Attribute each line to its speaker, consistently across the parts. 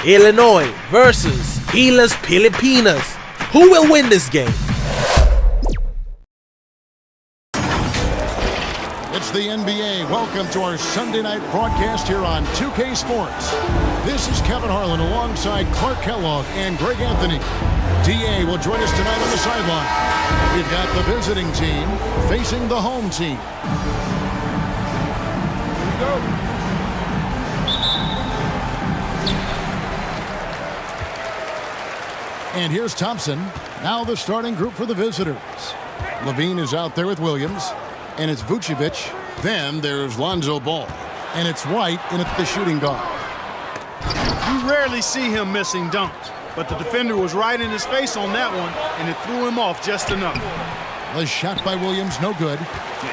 Speaker 1: Illinois versus GILAS Pilipinas. Who will win this game?
Speaker 2: It's the NBA. Welcome to our Sunday night broadcast here on 2K Sports. This is Kevin Harlan alongside Clark Kellogg and Greg Anthony. DA will join us tonight on the sideline. We've got the visiting team facing the home team. Here we go. And here's Thompson. Now the starting group for the visitors. Levine is out there with Williams. And it's Vucevic. Then there's Lonzo Ball. And it's White in at the shooting guard.
Speaker 3: You rarely see him missing dunks, but the defender was right in his face on that one, and it threw him off just enough.
Speaker 2: The shot by Williams, no good.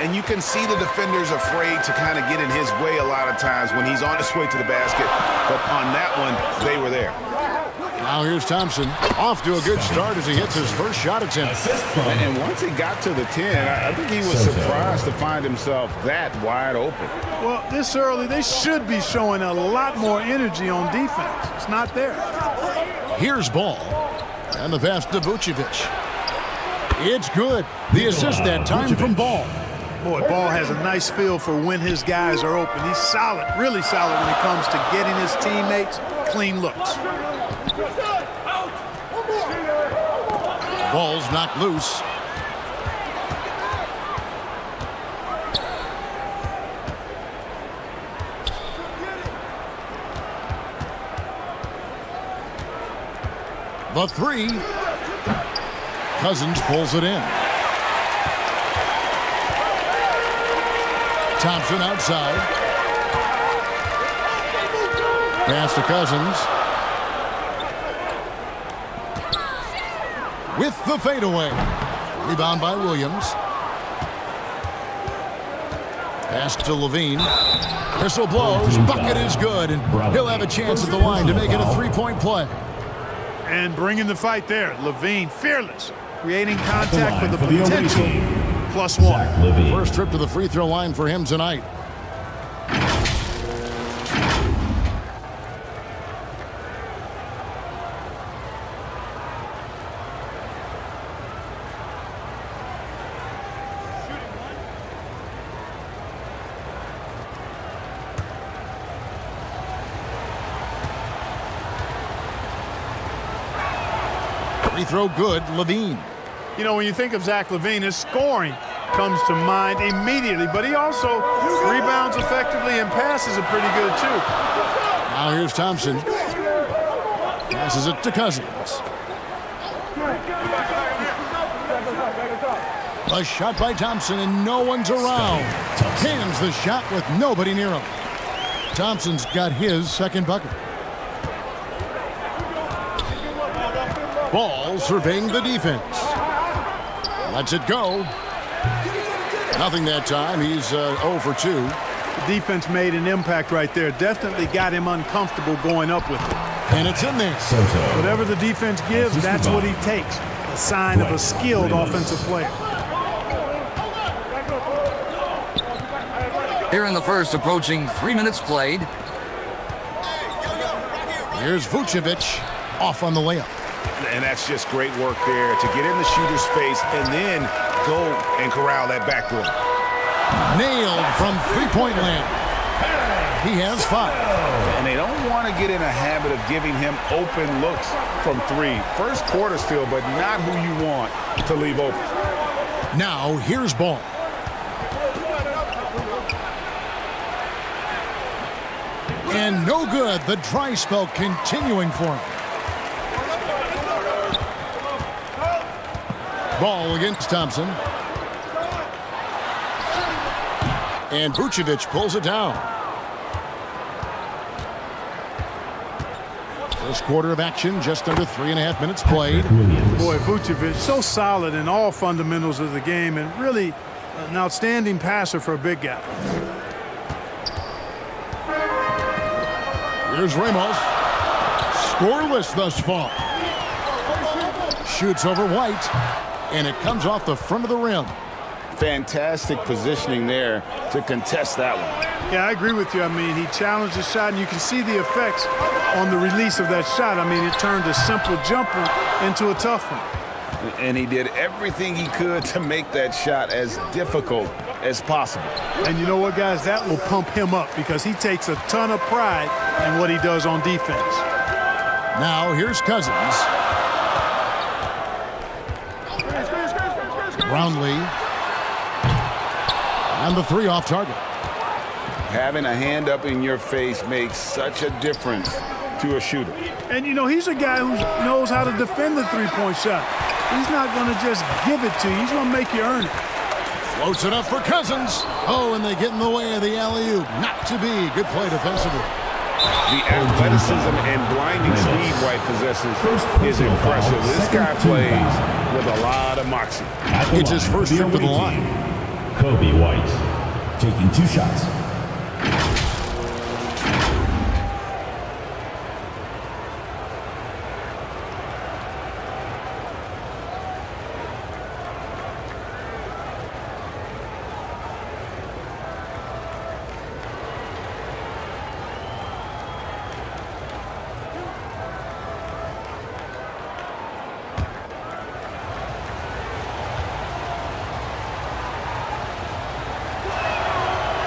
Speaker 4: And you can see the defender's afraid to kind of get in his way a lot of times when he's on his way to the basket. But on that one, they were there.
Speaker 2: Now here's Thompson, off to a good start as he hits his first shot attempt.
Speaker 4: And once he got to the 10, I think he was surprised to find himself that wide open.
Speaker 3: Well, this early, they should be showing a lot more energy on defense. It's not there.
Speaker 2: Here's Ball. And the pass to Vucevic. It's good. The assist that time from Ball.
Speaker 3: Boy, Ball has a nice feel for when his guys are open. He's solid, really solid when it comes to getting his teammates clean looks.
Speaker 2: Ball's knocked loose. The three. Cousins pulls it in. Thompson outside. Pass to Cousins. With the fadeaway. Rebound by Williams. Pass to Levine. Whistle blows. Bucket is good. And he'll have a chance at the line to make it a three-point play.
Speaker 3: And bringing the fight there. Levine, fearless. Creating contact for the potential. +1.
Speaker 2: First trip to the free throw line for him tonight. Free throw good, Levine.
Speaker 3: You know, when you think of Zach Levine, his scoring comes to mind immediately, but he also rebounds effectively and passes it pretty good, too.
Speaker 2: Now here's Thompson. Passes it to Cousins. A shot by Thompson, and no one's around. Hands the shot with nobody near him. Thompson's got his second bucket. Ball surveying the defense. Lets it go. Nothing that time. He's 0 for 2.
Speaker 3: The defense made an impact right there. Definitely got him uncomfortable going up with it.
Speaker 2: And it's in there.
Speaker 3: Whatever the defense gives, that's what he takes. A sign of a skilled offensive player.
Speaker 5: Here in the first, approaching 3 minutes played.
Speaker 2: Here's Vucevic off on the layup.
Speaker 4: And that's just great work there to get in the shooter's face and then go and corral that backdoor.
Speaker 2: Nailed from three-point land. He has 5.
Speaker 4: And they don't want to get in a habit of giving him open looks from 3. First quarter still, but not who you want to leave open.
Speaker 2: Now here's Ball. And no good. The dry spell continuing for him. Ball against Thompson. And Vucevic pulls it down. First quarter of action, just under 3.5 minutes played.
Speaker 3: Boy, Vucevic, so solid in all fundamentals of the game and really an outstanding passer for a big guy.
Speaker 2: Here's Ramos. Scoreless thus far. Shoots over White. And it comes off the front of the rim.
Speaker 4: Fantastic positioning there to contest that one.
Speaker 3: Yeah, I agree with you. I mean, he challenged the shot, and you can see the effects on the release of that shot. I mean, it turned a simple jumper into a tough one.
Speaker 4: And he did everything he could to make that shot as difficult as possible.
Speaker 3: And you know what, guys? That will pump him up because he takes a ton of pride in what he does on defense.
Speaker 2: Now here's Cousins. Brownlee. And the three off target.
Speaker 4: Having a hand up in your face makes such a difference to a shooter.
Speaker 3: And, you know, he's a guy who knows how to defend the three-point shot. He's not going to just give it to you. He's going to make you earn it.
Speaker 2: Floats it up for Cousins. Oh, and they get in the way of the alley-oop. Not to be. Good play defensively.
Speaker 4: The athleticism and blinding speed White possesses is impressive. This guy plays with a lot of moxie.
Speaker 2: It's his first trip to the line.
Speaker 6: Kobe White taking 2 shots.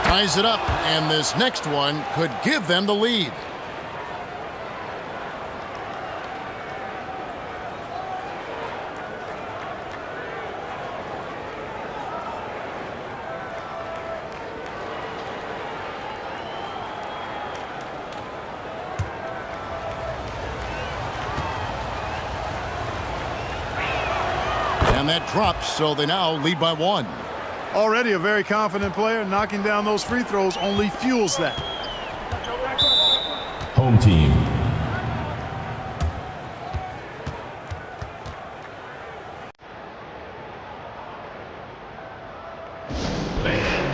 Speaker 2: Ties it up, and this next one could give them the lead. And that drops, so they now lead by 1.
Speaker 3: Already a very confident player. Knocking down those free throws only fuels that.
Speaker 6: Home team.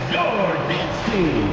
Speaker 6: Your dance team.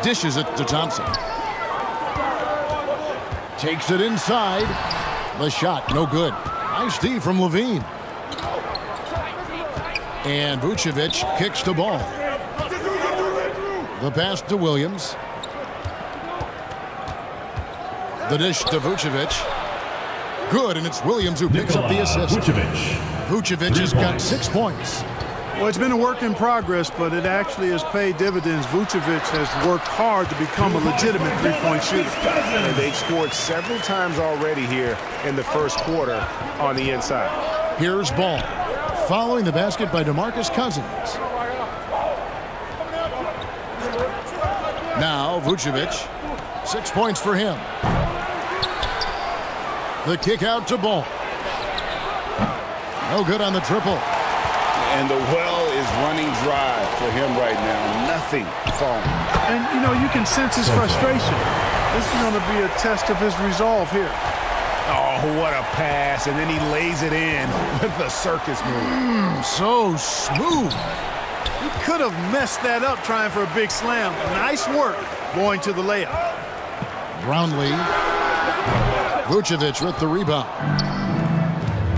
Speaker 2: Dishes it to Thompson. Takes it inside. The shot, no good. Nice D from Levine. And Vucevic kicks the ball. The pass to Williams. The dish to Vucevic. Good, and it's Williams who picks up the assist. Vucevic has got 6 points.
Speaker 3: Well, it's been a work in progress, but it actually has paid dividends. Vucevic has worked hard to become a legitimate three-point shooter.
Speaker 7: And they've scored several times already here in the first quarter on the inside.
Speaker 2: Here's Ball. Following the basket by DeMarcus Cousins. Now Vucevic. 6 points for him. The kick out to Ball. No good on the triple.
Speaker 4: And the well is running dry for him right now. Nothing falling.
Speaker 3: And, you know, you can sense his frustration. This is going to be a test of his resolve here.
Speaker 7: Oh, what a pass. And then he lays it in with the circus move.
Speaker 2: So smooth.
Speaker 3: He could have messed that up trying for a big slam. Nice work going to the layup.
Speaker 2: Brownlee. Vucevic with the rebound.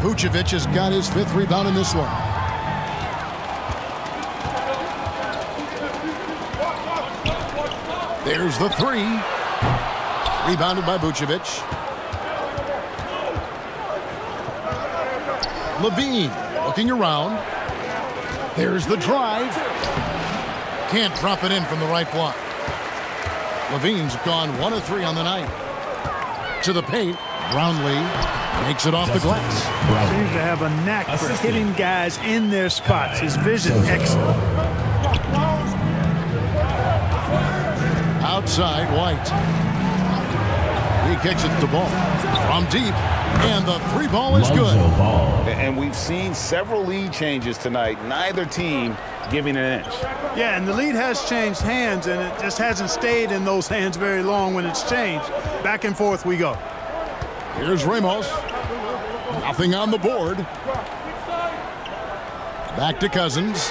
Speaker 2: Vucevic has got his 5th rebound in this one. There's the 3. Rebounded by Vucevic. Levine looking around. There's the drive. Can't drop it in from the right block. Levine's gone 1 of 3 on the night. To the paint. Brownlee makes it off the glass.
Speaker 3: Seems to have a knack for hitting guys in their spots. His vision excellent.
Speaker 2: Outside, White. He kicks it to Ball. From deep. And the 3 ball is good.
Speaker 4: And we've seen several lead changes tonight. Neither team giving an inch.
Speaker 3: Yeah, and the lead has changed hands, and it just hasn't stayed in those hands very long when it's changed. Back and forth we go.
Speaker 2: Here's Ramos. Nothing on the board. Back to Cousins.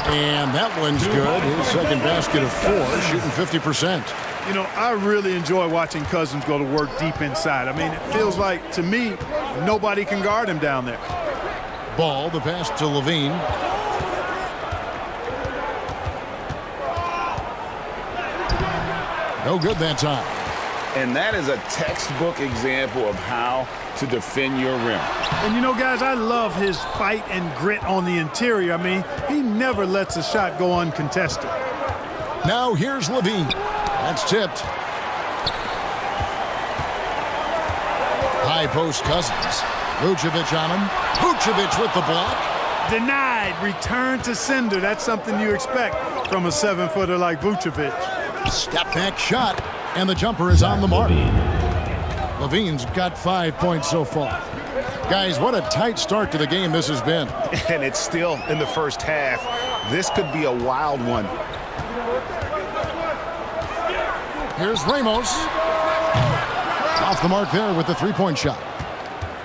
Speaker 2: And that one's good. His second basket of 4, shooting 50%.
Speaker 3: You know, I really enjoy watching Cousins go to work deep inside. I mean, it feels like, to me, nobody can guard him down there.
Speaker 2: Ball, the pass to Levine. No good that time.
Speaker 4: And that is a textbook example of how to defend your rim.
Speaker 3: And you know, guys, I love his fight and grit on the interior. I mean, he never lets a shot go uncontested.
Speaker 2: Now here's Levine. That's tipped. High post Cousins. Vucevic on him. Vucevic with the block.
Speaker 3: Denied. Return to sender. That's something you expect from a 7-footer like Vucevic.
Speaker 2: Step back shot. And the jumper is on the mark. Levine's got 5 points so far. Guys, what a tight start to the game this has been.
Speaker 7: And it's still in the first half. This could be a wild one.
Speaker 2: Here's Ramos. Off the mark there with the 3-point shot.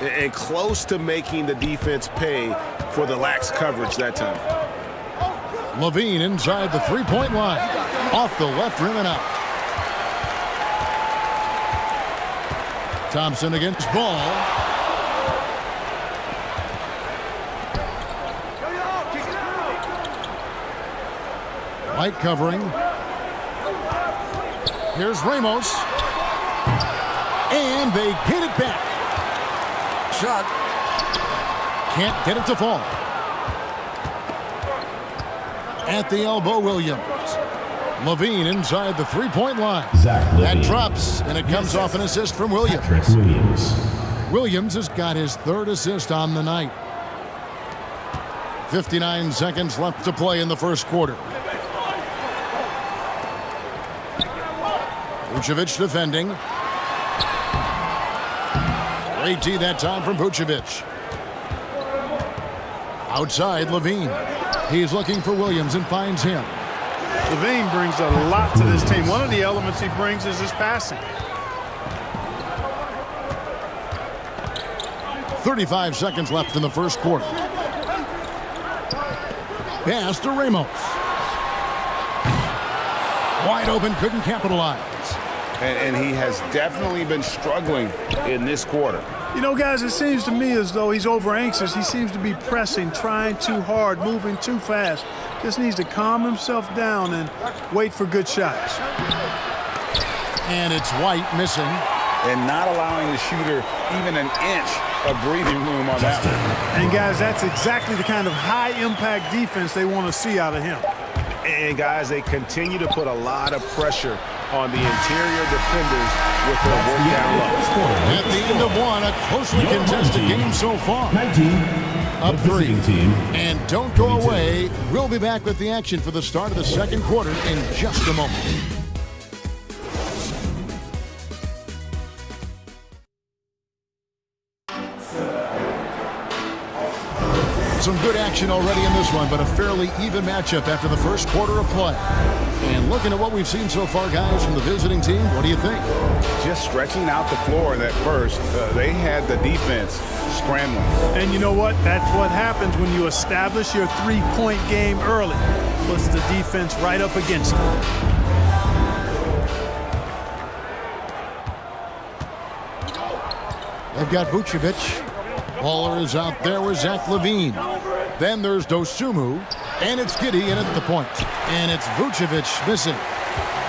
Speaker 7: And close to making the defense pay for the lax coverage that time.
Speaker 2: Levine inside the 3-point line. Off the left rim and out. Thompson against Ball. White covering. Here's Ramos. And they get it back.
Speaker 5: Shot.
Speaker 2: Can't get it to fall. At the elbow, Williams. Levine inside the 3-point line. That drops, and it comes off an assist from Williams. Williams has got his 3rd assist on the night. 59 seconds left to play in the first quarter. Vucevic defending. Great D that time from Vucevic. Outside, Levine. He's looking for Williams and finds him.
Speaker 3: Levine brings a lot to this team. One of the elements he brings is his passing.
Speaker 2: 35 seconds left in the first quarter. Pass to Ramos. Wide open, couldn't capitalize.
Speaker 4: And he has definitely been struggling in this quarter.
Speaker 3: You know, guys, it seems to me as though he's over anxious. He seems to be pressing, trying too hard, moving too fast. Just needs to calm himself down and wait for good shots.
Speaker 2: And it's White missing.
Speaker 4: And not allowing the shooter even an inch of breathing room on that one.
Speaker 3: And, guys, that's exactly the kind of high-impact defense they want to see out of him.
Speaker 7: And, guys, they continue to put a lot of pressure on the interior defenders with their work down low.
Speaker 2: At the end of one, a closely contested game so far.
Speaker 6: 19.
Speaker 2: Up 3.
Speaker 6: Team.
Speaker 2: And don't go away. We'll be back with the action for the start of the second quarter in just a moment. some good action already in this one, but a fairly even matchup after the first quarter of play. And looking at what we've seen so far, guys, from the visiting team, what do you think?
Speaker 4: Just stretching out the floor in that first. They had the defense scrambling.
Speaker 3: And you know what? That's what happens when you establish your three-point game early. Puts the defense right up against it.
Speaker 2: They've got Vucevic. Baller is out there with Zach Levine. Then there's Dosunmu. And it's Giddy in at the point. And it's Vucevic missing.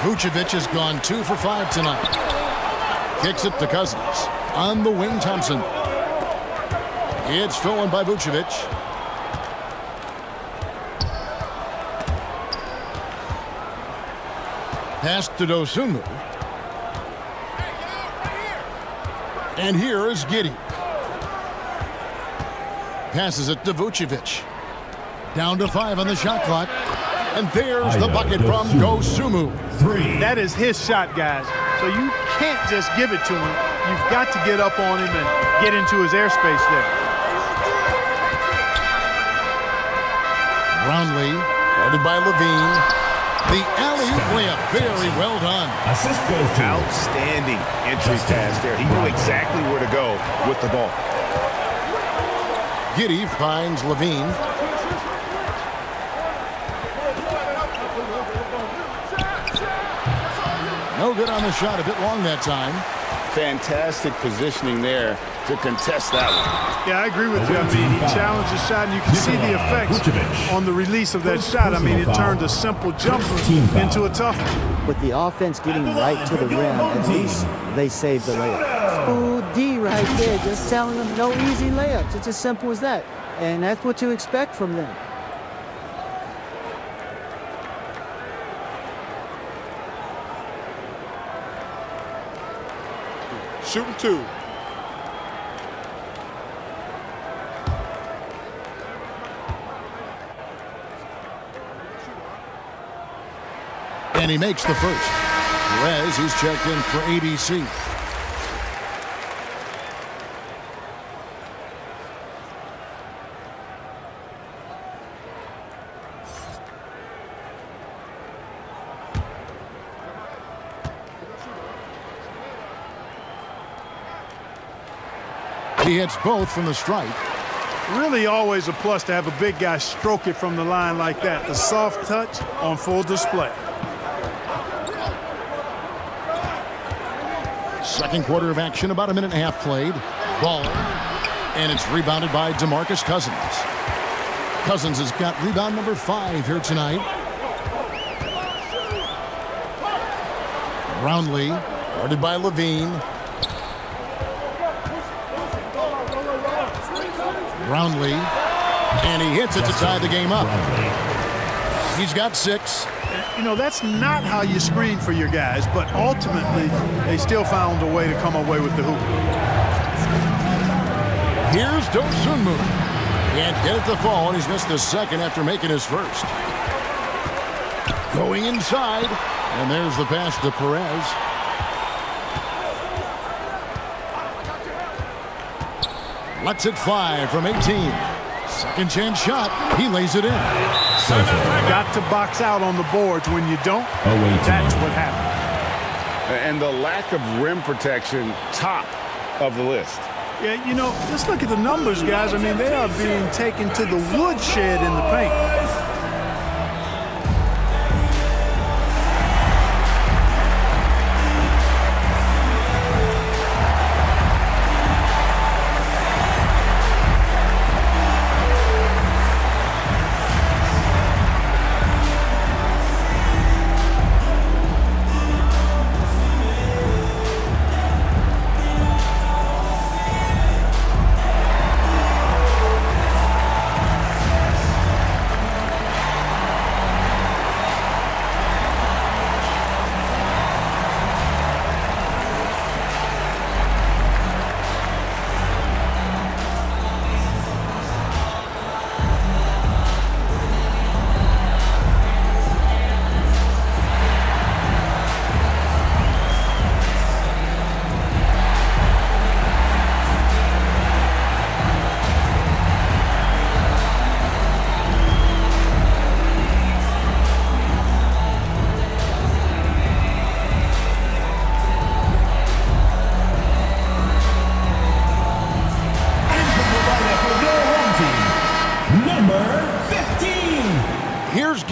Speaker 2: Vucevic has gone 2 for 5 tonight. Kicks it to Cousins. On the wing, Thompson. It's stolen by Vucevic. Pass to Dosunmu. And here is Giddy. Passes it to Vucevic. Down to 5 on the shot clock. And there's the bucket from Dosunmu.
Speaker 3: That is his shot, guys. So you can't just give it to him. You've got to get up on him and get into his airspace there.
Speaker 2: Brownlee, guarded by Levine. The alley-oop layup, very well done.
Speaker 6: Assist goes to
Speaker 7: Outstanding entry pass there. He knew exactly where to go with the ball.
Speaker 2: Giddy finds Levine. No good on the shot, a bit long that time.
Speaker 4: Fantastic positioning there to contest that one.
Speaker 3: Yeah, I agree with you. I mean, he challenged the shot, and you can see the effects on the release of that shot. I mean, it turned a simple jumper into a tough one.
Speaker 8: With the offense getting right to the rim, at least they saved the layup. Ooh, D right there, just telling them no easy layups. It's as simple as that. And that's what you expect from them.
Speaker 4: Shooting 2.
Speaker 2: And he makes the first. Perez, he's checked in for ABC. He hits both from the stripe.
Speaker 3: Really always a plus to have a big guy stroke it from the line like that. The soft touch on full display.
Speaker 2: Second quarter of action, about a minute and a half played. Ball. And it's rebounded by DeMarcus Cousins. Cousins has got rebound number 5 here tonight. Brownlee, guarded by Levine. Brownlee, and he hits it to tie the game up. He's got 6.
Speaker 3: You know, that's not how you screen for your guys, but ultimately they still found a way to come away with the hoop.
Speaker 2: Here's Dosunmu. Can't get it to fall, and he's missed the second after making his first. Going inside, and there's the pass to Perez. Lets it fly from 18. Second chance shot. He lays it in.
Speaker 3: Got to box out on the boards. When you don't, that's what happens.
Speaker 4: And the lack of rim protection, top of the list.
Speaker 3: Yeah, you know, just look at the numbers, guys. I mean, they are being taken to the woodshed in the paint.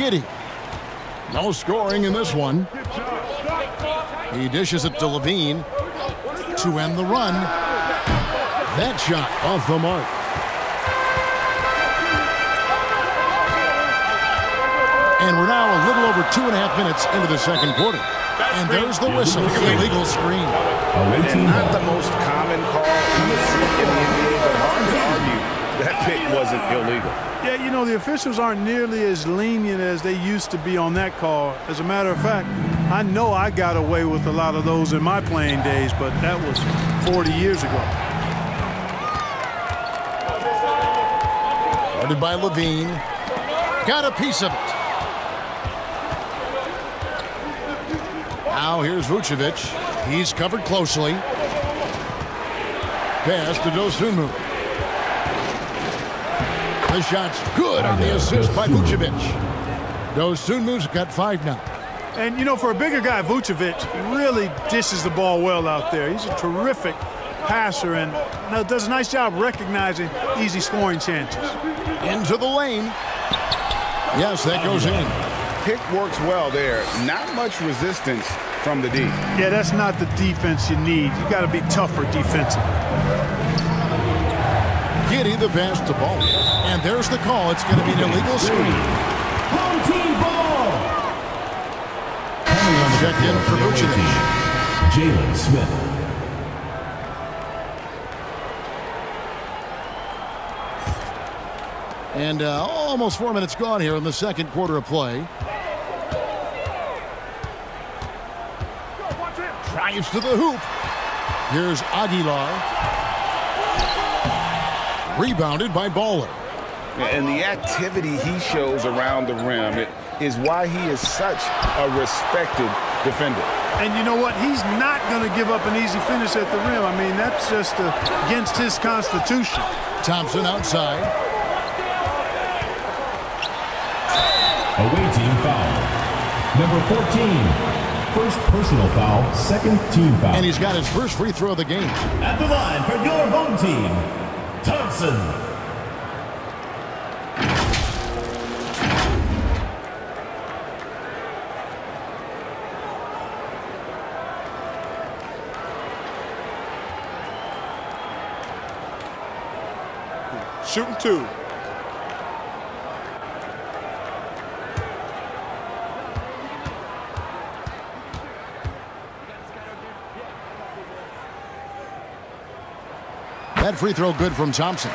Speaker 2: Giddy. No scoring in this one. He dishes it to Levine to end the run. That shot off the mark. And we're now a little over 2.5 minutes into the second quarter. And there's the whistle, illegal screen.
Speaker 7: And not the most common call in the NBA, but hard to argue that pick wasn't illegal.
Speaker 3: Yeah, you know, the officials aren't nearly as lenient as they used to be on that call. As a matter of fact, I know I got away with a lot of those in my playing days, but that was 40 years ago.
Speaker 2: Guarded by Levine. Got a piece of it. Now here's Vucevic. He's covered closely. Pass to Dosunmu. The shot's good on the assist by Vucevic. Dosunmu's got 5 now.
Speaker 3: And, you know, for a bigger guy, Vucevic really dishes the ball well out there. He's a terrific passer and does a nice job recognizing easy scoring chances.
Speaker 2: Into the lane. Yes, that goes in.
Speaker 4: Pick works well there. Not much resistance from the D.
Speaker 3: Yeah, that's not the defense you need. You got to be tougher defensively.
Speaker 2: Giddy the pass to Ball. And there's the call. It's going to be an illegal screen.
Speaker 6: Home team ball.
Speaker 2: Checked in for Vucevic.
Speaker 6: Jalen Smith.
Speaker 2: And almost 4 minutes gone here in the second quarter of play. Drives to the hoop. Here's Aguilar. Rebounded by Baller.
Speaker 4: And the activity he shows around the rim is why he is such a respected defender.
Speaker 3: And you know what? He's not going to give up an easy finish at the rim. I mean, that's just against his constitution.
Speaker 2: Thompson outside.
Speaker 6: Away team foul. Number 14. First personal foul, second team foul.
Speaker 2: And he's got his first free throw of the game.
Speaker 6: At the line for your home team, Thompson.
Speaker 3: Shooting 2.
Speaker 2: That free throw good from Thompson.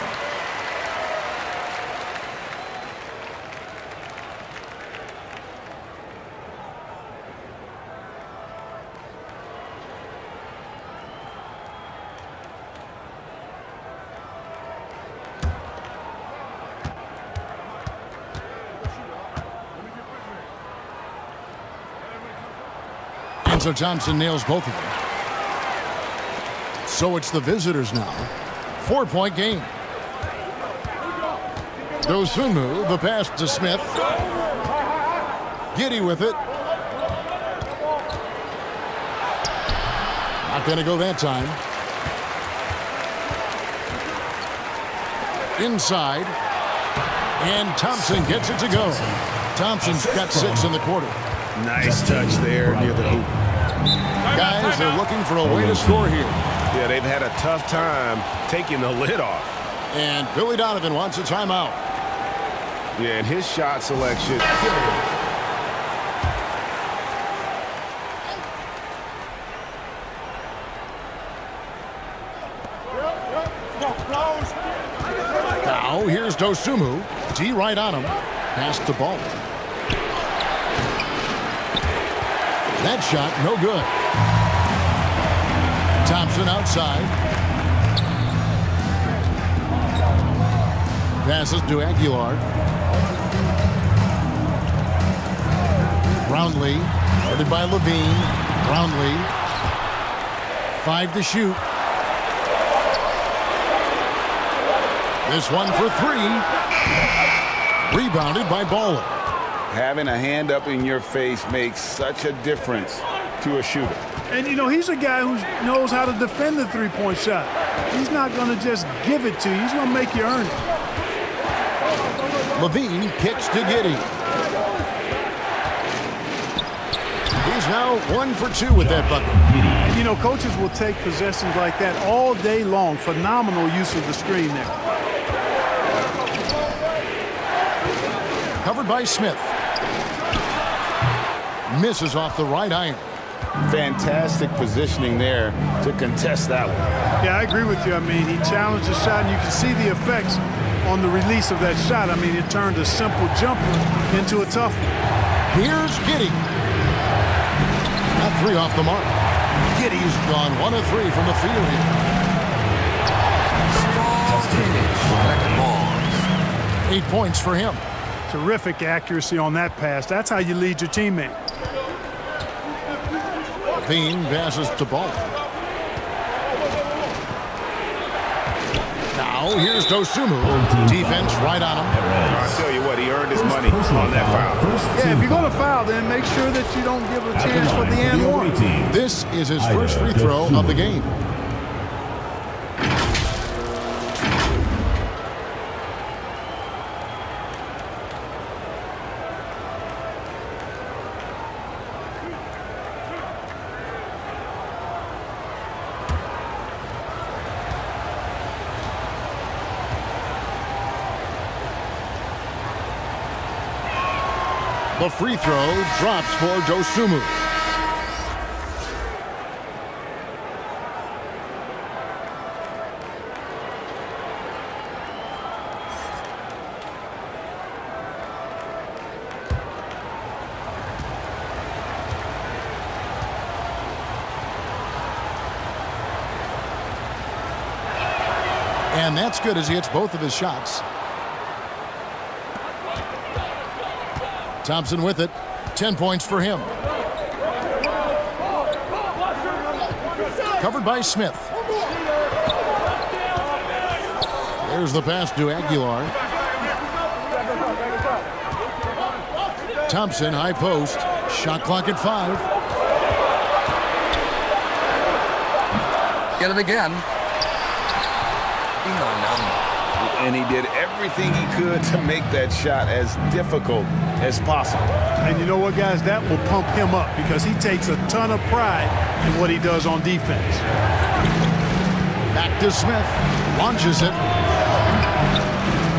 Speaker 2: And so Thompson nails both of them. So it's the visitors now. 4-point game. Dosunmu, the pass to Smith. Giddy with it. Not going to go that time. Inside. And Thompson gets it to go. Thompson's got 6 in the quarter.
Speaker 7: Nice touch there near the hoop.
Speaker 2: Guys are looking for a way to score here.
Speaker 7: Yeah, they've had a tough time taking the lid off.
Speaker 2: And Billy Donovan wants a timeout.
Speaker 7: Yeah, and his shot selection.
Speaker 2: Now here's Dosunmu. D right on him. Pass to Ball. That shot no good. Thompson outside. Passes to Aguilar. Brownlee, guarded by Levine. Brownlee. 5 to shoot. This one for 3. Rebounded by Baller.
Speaker 4: Having a hand up in your face makes such a difference to a shooter.
Speaker 3: And, you know, he's a guy who knows how to defend the three-point shot. He's not going to just give it to you. He's going to make you earn it.
Speaker 2: Levine kicks to Giddy. now 1 for 2 with that bucket.
Speaker 3: You know, coaches will take possessions like that all day long. Phenomenal use of the screen there.
Speaker 2: Covered by Smith. Misses off the right iron.
Speaker 4: Fantastic positioning there to contest that one.
Speaker 3: Yeah, I agree with you. I mean, he challenged the shot, and you can see the effects on the release of that shot. I mean, it turned a simple jumper into a tough one.
Speaker 2: Here's Giddy. That 3 off the mark. Giddy's gone 1 of 3 from the field here.
Speaker 5: Strong finish. Back balls.
Speaker 2: 8 points for him.
Speaker 3: Terrific accuracy on that pass. That's how you lead your teammate.
Speaker 2: Bean passes to Ball. Now here's Dosumu. Defense right on him.
Speaker 4: I'll tell you what, he earned his money on that foul.
Speaker 3: Yeah, if you're going to foul, then make sure that you don't give a chance for the and one.
Speaker 2: This is his first free throw of the game. The free throw drops for Dosumu. And that's good as he hits both of his shots. Thompson with it. 10 points for him. Covered by Smith. There's the pass to Aguilar. Thompson, high post. Shot clock at 5.
Speaker 5: Get it again.
Speaker 4: And he did everything he could to make that shot as difficult as possible.
Speaker 3: And you know what, guys? That will pump him up because he takes a ton of pride in what he does on defense.
Speaker 2: Back to Smith. Launches it.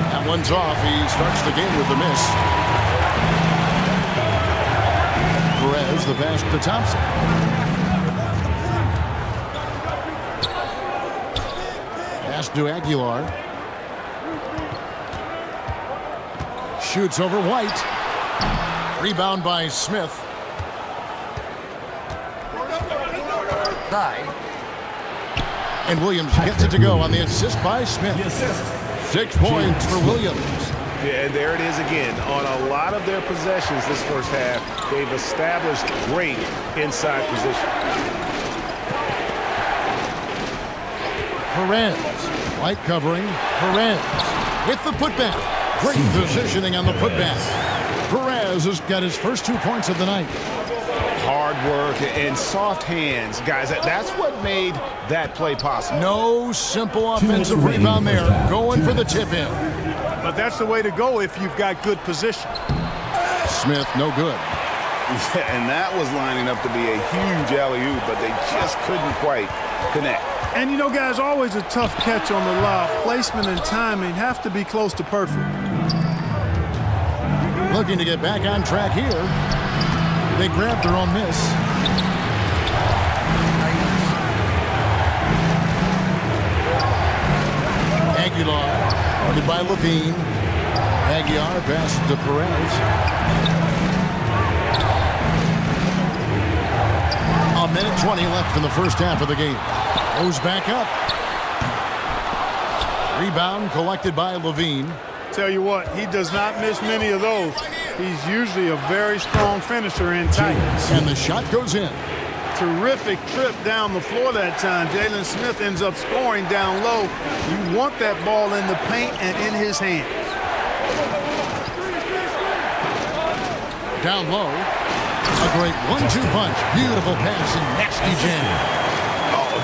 Speaker 2: That one's off. He starts the game with a miss. Perez, the pass to Thompson. Pass to Aguilar. Shoots over White. Rebound by Smith.
Speaker 5: Side.
Speaker 2: And Williams gets it to go on the assist by Smith. 6 points for Williams.
Speaker 4: Yeah, and there it is again. On a lot of their possessions this first half, they've established great inside position.
Speaker 2: Perez. White covering. Perez with the putback. Great positioning on the putback. Perez has got his first 2 points of the night.
Speaker 4: Hard work and soft hands, guys. That's what made that play possible.
Speaker 2: No simple offensive rebound there. Going for the tip in.
Speaker 3: But that's the way to go if you've got good position.
Speaker 2: Smith, no good.
Speaker 4: And that was lining up to be a huge alley-oop, but they just couldn't quite connect.
Speaker 3: And you know, guys, always a tough catch on the lob. Placement and timing have to be close to perfect.
Speaker 2: Looking to get back on track here. They grabbed their own miss. Aguilar, guarded by Levine. Aguilar passes to Perez. A minute 20 left in the first half of the game. Goes back up. Rebound collected by Levine.
Speaker 3: Tell you what, he does not miss many of those. He's usually a very strong finisher in tight.
Speaker 2: And the shot goes in.
Speaker 3: Terrific trip down the floor that time. Jalen Smith ends up scoring down low. You want that ball in the paint and in his hands.
Speaker 2: Down low. A great 1-2 punch. Beautiful pass and nasty jam.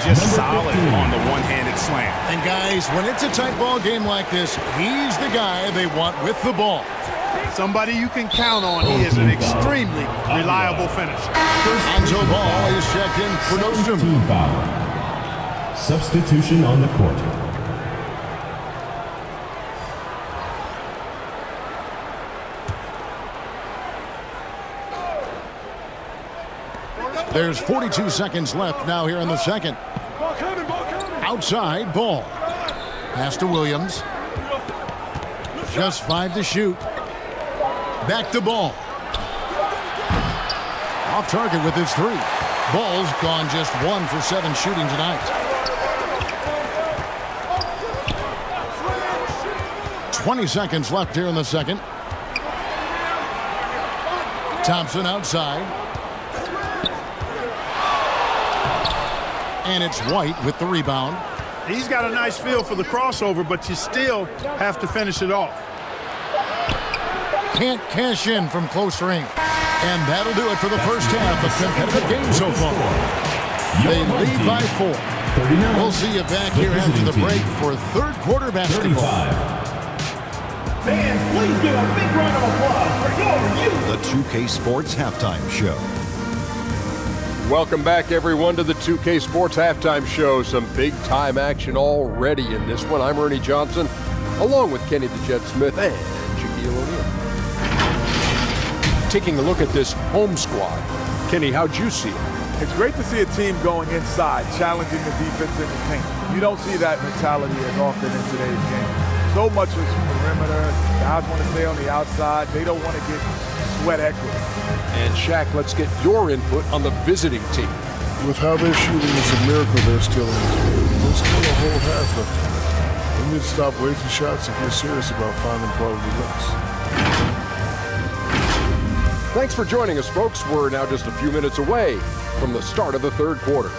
Speaker 4: Just solid on the one-handed slam.
Speaker 2: And guys, when it's a tight ball game like this, he's the guy they want with the ball.
Speaker 3: Somebody you can count on. He is an extremely reliable finisher.
Speaker 2: Hanzo Ball is checked in for Nostrum.
Speaker 6: Team foul. Substitution on the court.
Speaker 2: There's 42 seconds left now here in the second. Outside, Ball. Pass to Williams. Just 5 to shoot. Back to Ball. Off target with his 3. Ball's gone just 1 for 7 shooting tonight. 20 seconds left here in the second. Thompson outside. And it's White with the rebound.
Speaker 3: He's got a nice feel for the crossover, but you still have to finish it off.
Speaker 2: Can't cash in from close range. And that'll do it for the first half of competitive game so far. They lead by 4. We'll see you back here after the break for third quarter basketball.
Speaker 6: Fans, please give a big round of applause for your youth.
Speaker 9: The 2K Sports Halftime Show.
Speaker 10: Welcome back, everyone, to the 2K Sports Halftime Show. Some big-time action already in this one. I'm Ernie Johnson, along with Kenny the Jet Smith and Shaquille O'Neal. Taking a look at this home squad. Kenny, how'd you see it?
Speaker 4: It's great to see a team going inside, challenging the defense in the paint. You don't see that mentality as often in today's game. So much is perimeter. Guys want to stay on the outside. They don't want to get sweat equity.
Speaker 10: And Shaq, let's get your input on the visiting team.
Speaker 11: With how they're shooting, it's a miracle they're still in this game. There's still a whole half left. We need to stop wasting shots and get serious about finding quality looks.
Speaker 10: Thanks for joining us, folks. We're now just a few minutes away from the start of the third quarter.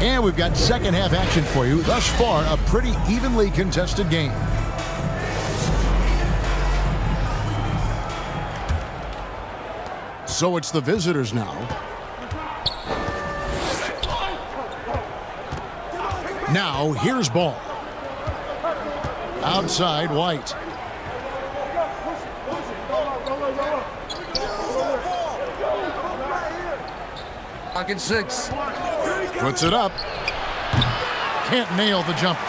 Speaker 2: And we've got second half action for you. Thus far, a pretty evenly contested game. So it's the visitors now. Now, here's Ball. Outside, White.
Speaker 5: Pocket 6.
Speaker 2: Puts it up. Can't nail the jumper.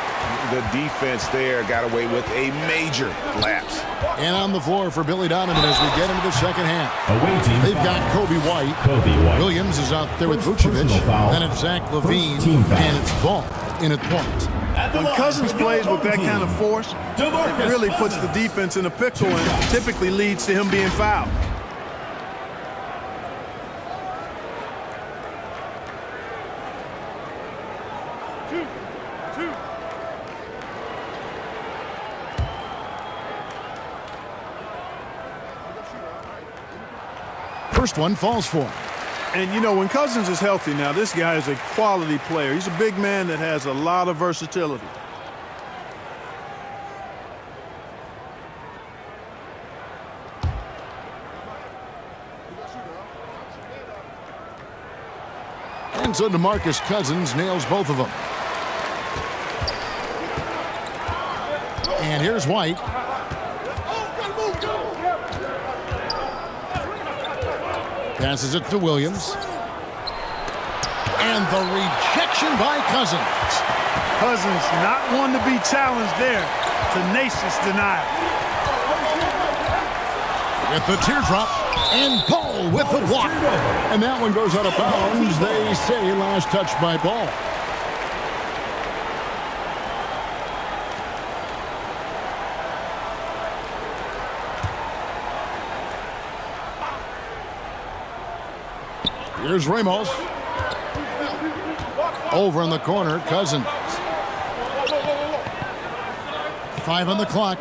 Speaker 7: The defense there got away with a major lapse.
Speaker 2: And on the floor for Billy Donovan as we get into the second half.
Speaker 6: Away team
Speaker 2: They've
Speaker 6: foul.
Speaker 2: got Kobe White. Williams is out there with Vucevic. Then it's Zach LaVine. And it's Ball in at point.
Speaker 3: When Cousins plays with that kind of force, it really puts the defense in a pickle and typically leads to him being fouled.
Speaker 2: First one falls for him.
Speaker 3: And, you know, when Cousins is healthy now, this guy is a quality player. He's a big man that has a lot of versatility.
Speaker 2: And so DeMarcus Cousins nails both of them. And here's White. Passes it to Williams. And the rejection by Cousins.
Speaker 3: Cousins not one to be challenged there. Tenacious denial.
Speaker 2: With the teardrop. And Ball with the block. And that one goes out of bounds. They say last touch by Ball. Here's Ramos. Over in the corner, Cousins. 5 on the clock.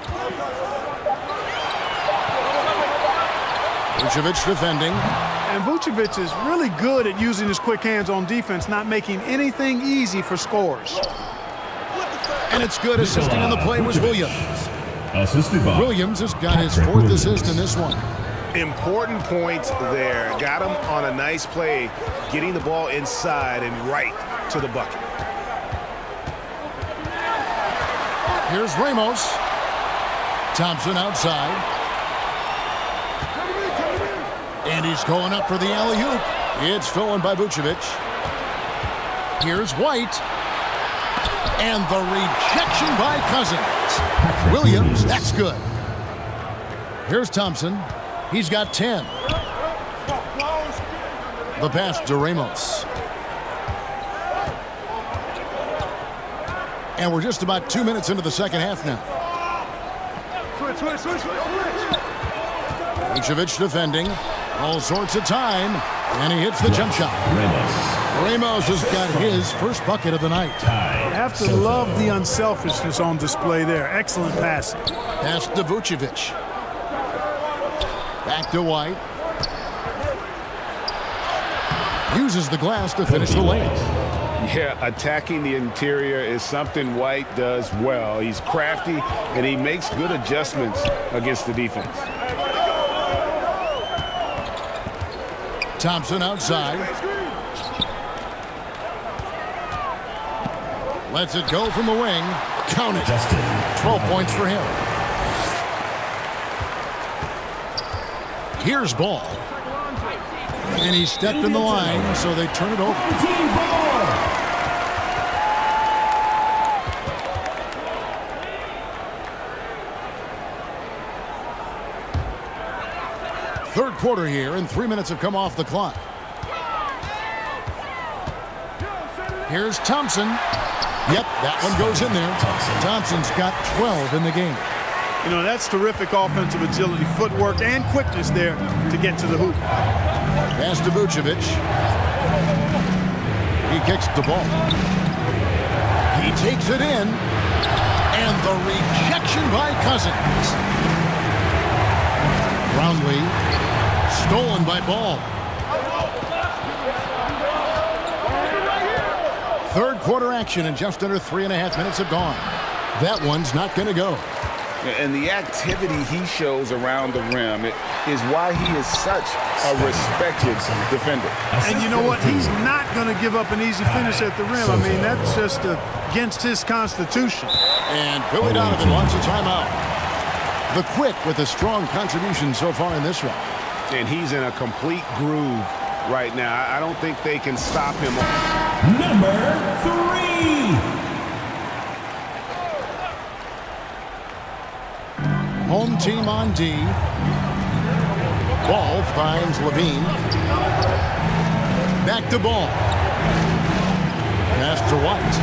Speaker 2: Vucevic defending.
Speaker 3: And Vucevic is really good at using his quick hands on defense, not making anything easy for scores.
Speaker 2: And it's good. Assisting on the play was Williams.
Speaker 6: Assisted by
Speaker 2: Williams has got his 4th assist in this one.
Speaker 7: Important points there. Got him on a nice play, getting the ball inside and right to the bucket.
Speaker 2: Here's Ramos. Thompson outside. And he's going up for the alley-oop. It's stolen by Vucevic. Here's White. And the rejection by Cousins. Williams, that's good. Here's Thompson. He's got 10. The pass to Ramos. And we're just about 2 minutes into the second half now. Vucevic defending. All sorts of time. And he hits the jump shot. Ramos has got his first bucket of the night.
Speaker 3: You have to love the unselfishness on display there. Excellent passing.
Speaker 2: Pass to Vucevic. Back to White. Uses the glass to finish the layup.
Speaker 7: Yeah, attacking the interior is something White does well. He's crafty, and he makes good adjustments against the defense.
Speaker 2: Thompson outside. Lets it go from the wing. Count it. 12 points for him. Here's Ball. And he stepped in the line, so they turn it over. Third quarter here, and 3 minutes have come off the clock. Here's Thompson. Yep, that one goes in there. Thompson's got 12 in the game.
Speaker 3: You know, that's terrific offensive agility, footwork, and quickness there to get to the hoop.
Speaker 2: Pass to Vucevic. He kicks the ball. He takes it in. And the rejection by Cousins. Brownlee. Stolen by Ball. Third quarter action, and just under 3.5 minutes have gone. That one's not going to go.
Speaker 7: And the activity he shows around the rim is why he is such a respected defender.
Speaker 3: And you know what? He's not going to give up an easy finish at the rim. I mean, that's just against his constitution.
Speaker 2: And Billy Donovan wants a timeout. The Quick with a strong contribution so far in this one.
Speaker 7: And he's in a complete groove right now. I don't think they can stop him.
Speaker 6: Number 3.
Speaker 2: Home team on D. Ball finds Levine. Back to Ball. Pass to White.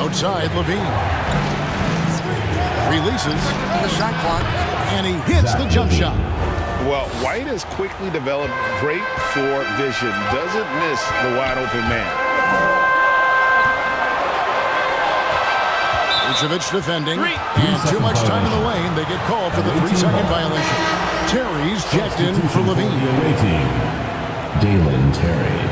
Speaker 2: Outside Levine. Releases.
Speaker 5: The shot clock.
Speaker 2: And he hits the jump shot.
Speaker 7: Well, White has quickly developed great floor vision. Doesn't miss the wide open man.
Speaker 2: Vucevic defending. And too much time in the lane. They get called for the 3-second violation. Terry's checked in for Levine.
Speaker 6: Dalen Terry.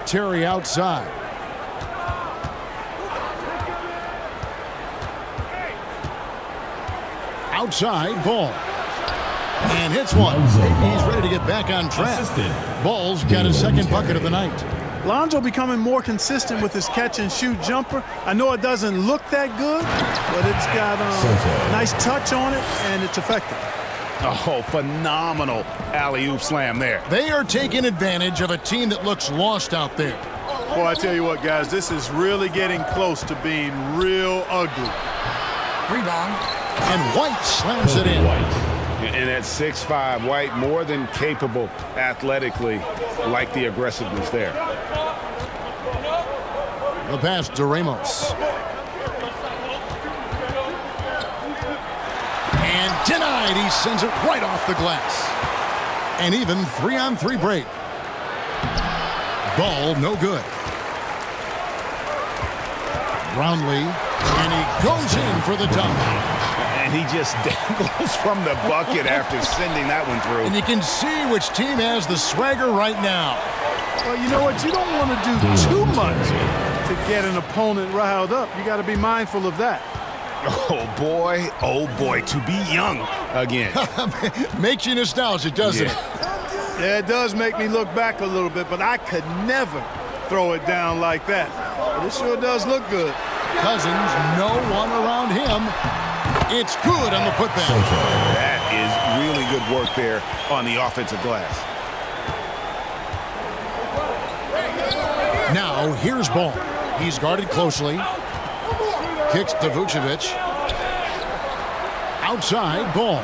Speaker 2: Terry outside. Outside, Ball. And hits one. He's ready to get back on track. Ball's got his second bucket of the night.
Speaker 3: Lonzo becoming more consistent with his catch-and-shoot jumper. I know it doesn't look that good, but it's got a nice touch on it, and it's effective.
Speaker 7: Oh, phenomenal alley-oop slam there.
Speaker 2: They are taking advantage of a team that looks lost out there.
Speaker 3: Boy, I tell you what, guys, this is really getting close to being real ugly.
Speaker 5: Rebound.
Speaker 2: And White slams it in.
Speaker 7: And at 6'5", White more than capable athletically, like the aggressiveness there.
Speaker 2: The pass to Ramos. And denied. He sends it right off the glass. And even 3-on-3 break. Ball no good. Brownlee. And he goes in for the dunk.
Speaker 7: And he just dangles from the bucket after sending that one through.
Speaker 2: And you can see which team has the swagger right now.
Speaker 3: Well, you know what? You don't want to do too much to get an opponent riled up. You got to be mindful of that.
Speaker 7: Oh boy, to be young again.
Speaker 2: Makes you nostalgic, doesn't it?
Speaker 3: Yeah, it does make me look back a little bit, but I could never throw it down like that. But it sure does look good.
Speaker 2: Cousins, no one around him. It's good on the putback.
Speaker 7: That is really good work there on the offensive glass.
Speaker 2: Now, here's ball. He's guarded closely. Kicks to Vucevic. Outside, ball.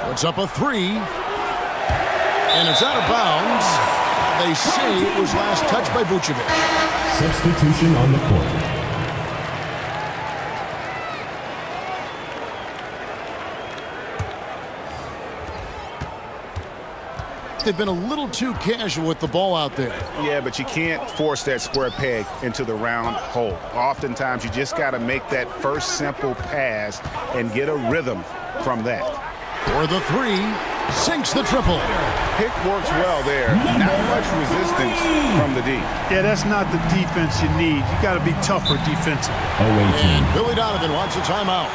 Speaker 2: Puts up a three. And it's out of bounds. They say it was last touched by Vucevic.
Speaker 6: Substitution on the court.
Speaker 2: They've been a little too casual with the ball out there.
Speaker 7: Yeah, but you can't force that square peg into the round hole. Oftentimes, you just got to make that first simple pass and get a rhythm from that.
Speaker 2: For the three, sinks the triple.
Speaker 7: Pick works well there. Not much resistance from the D.
Speaker 3: Yeah, that's not the defense you need. You got to be tougher defensively.
Speaker 2: And Billy Donovan wants a timeout.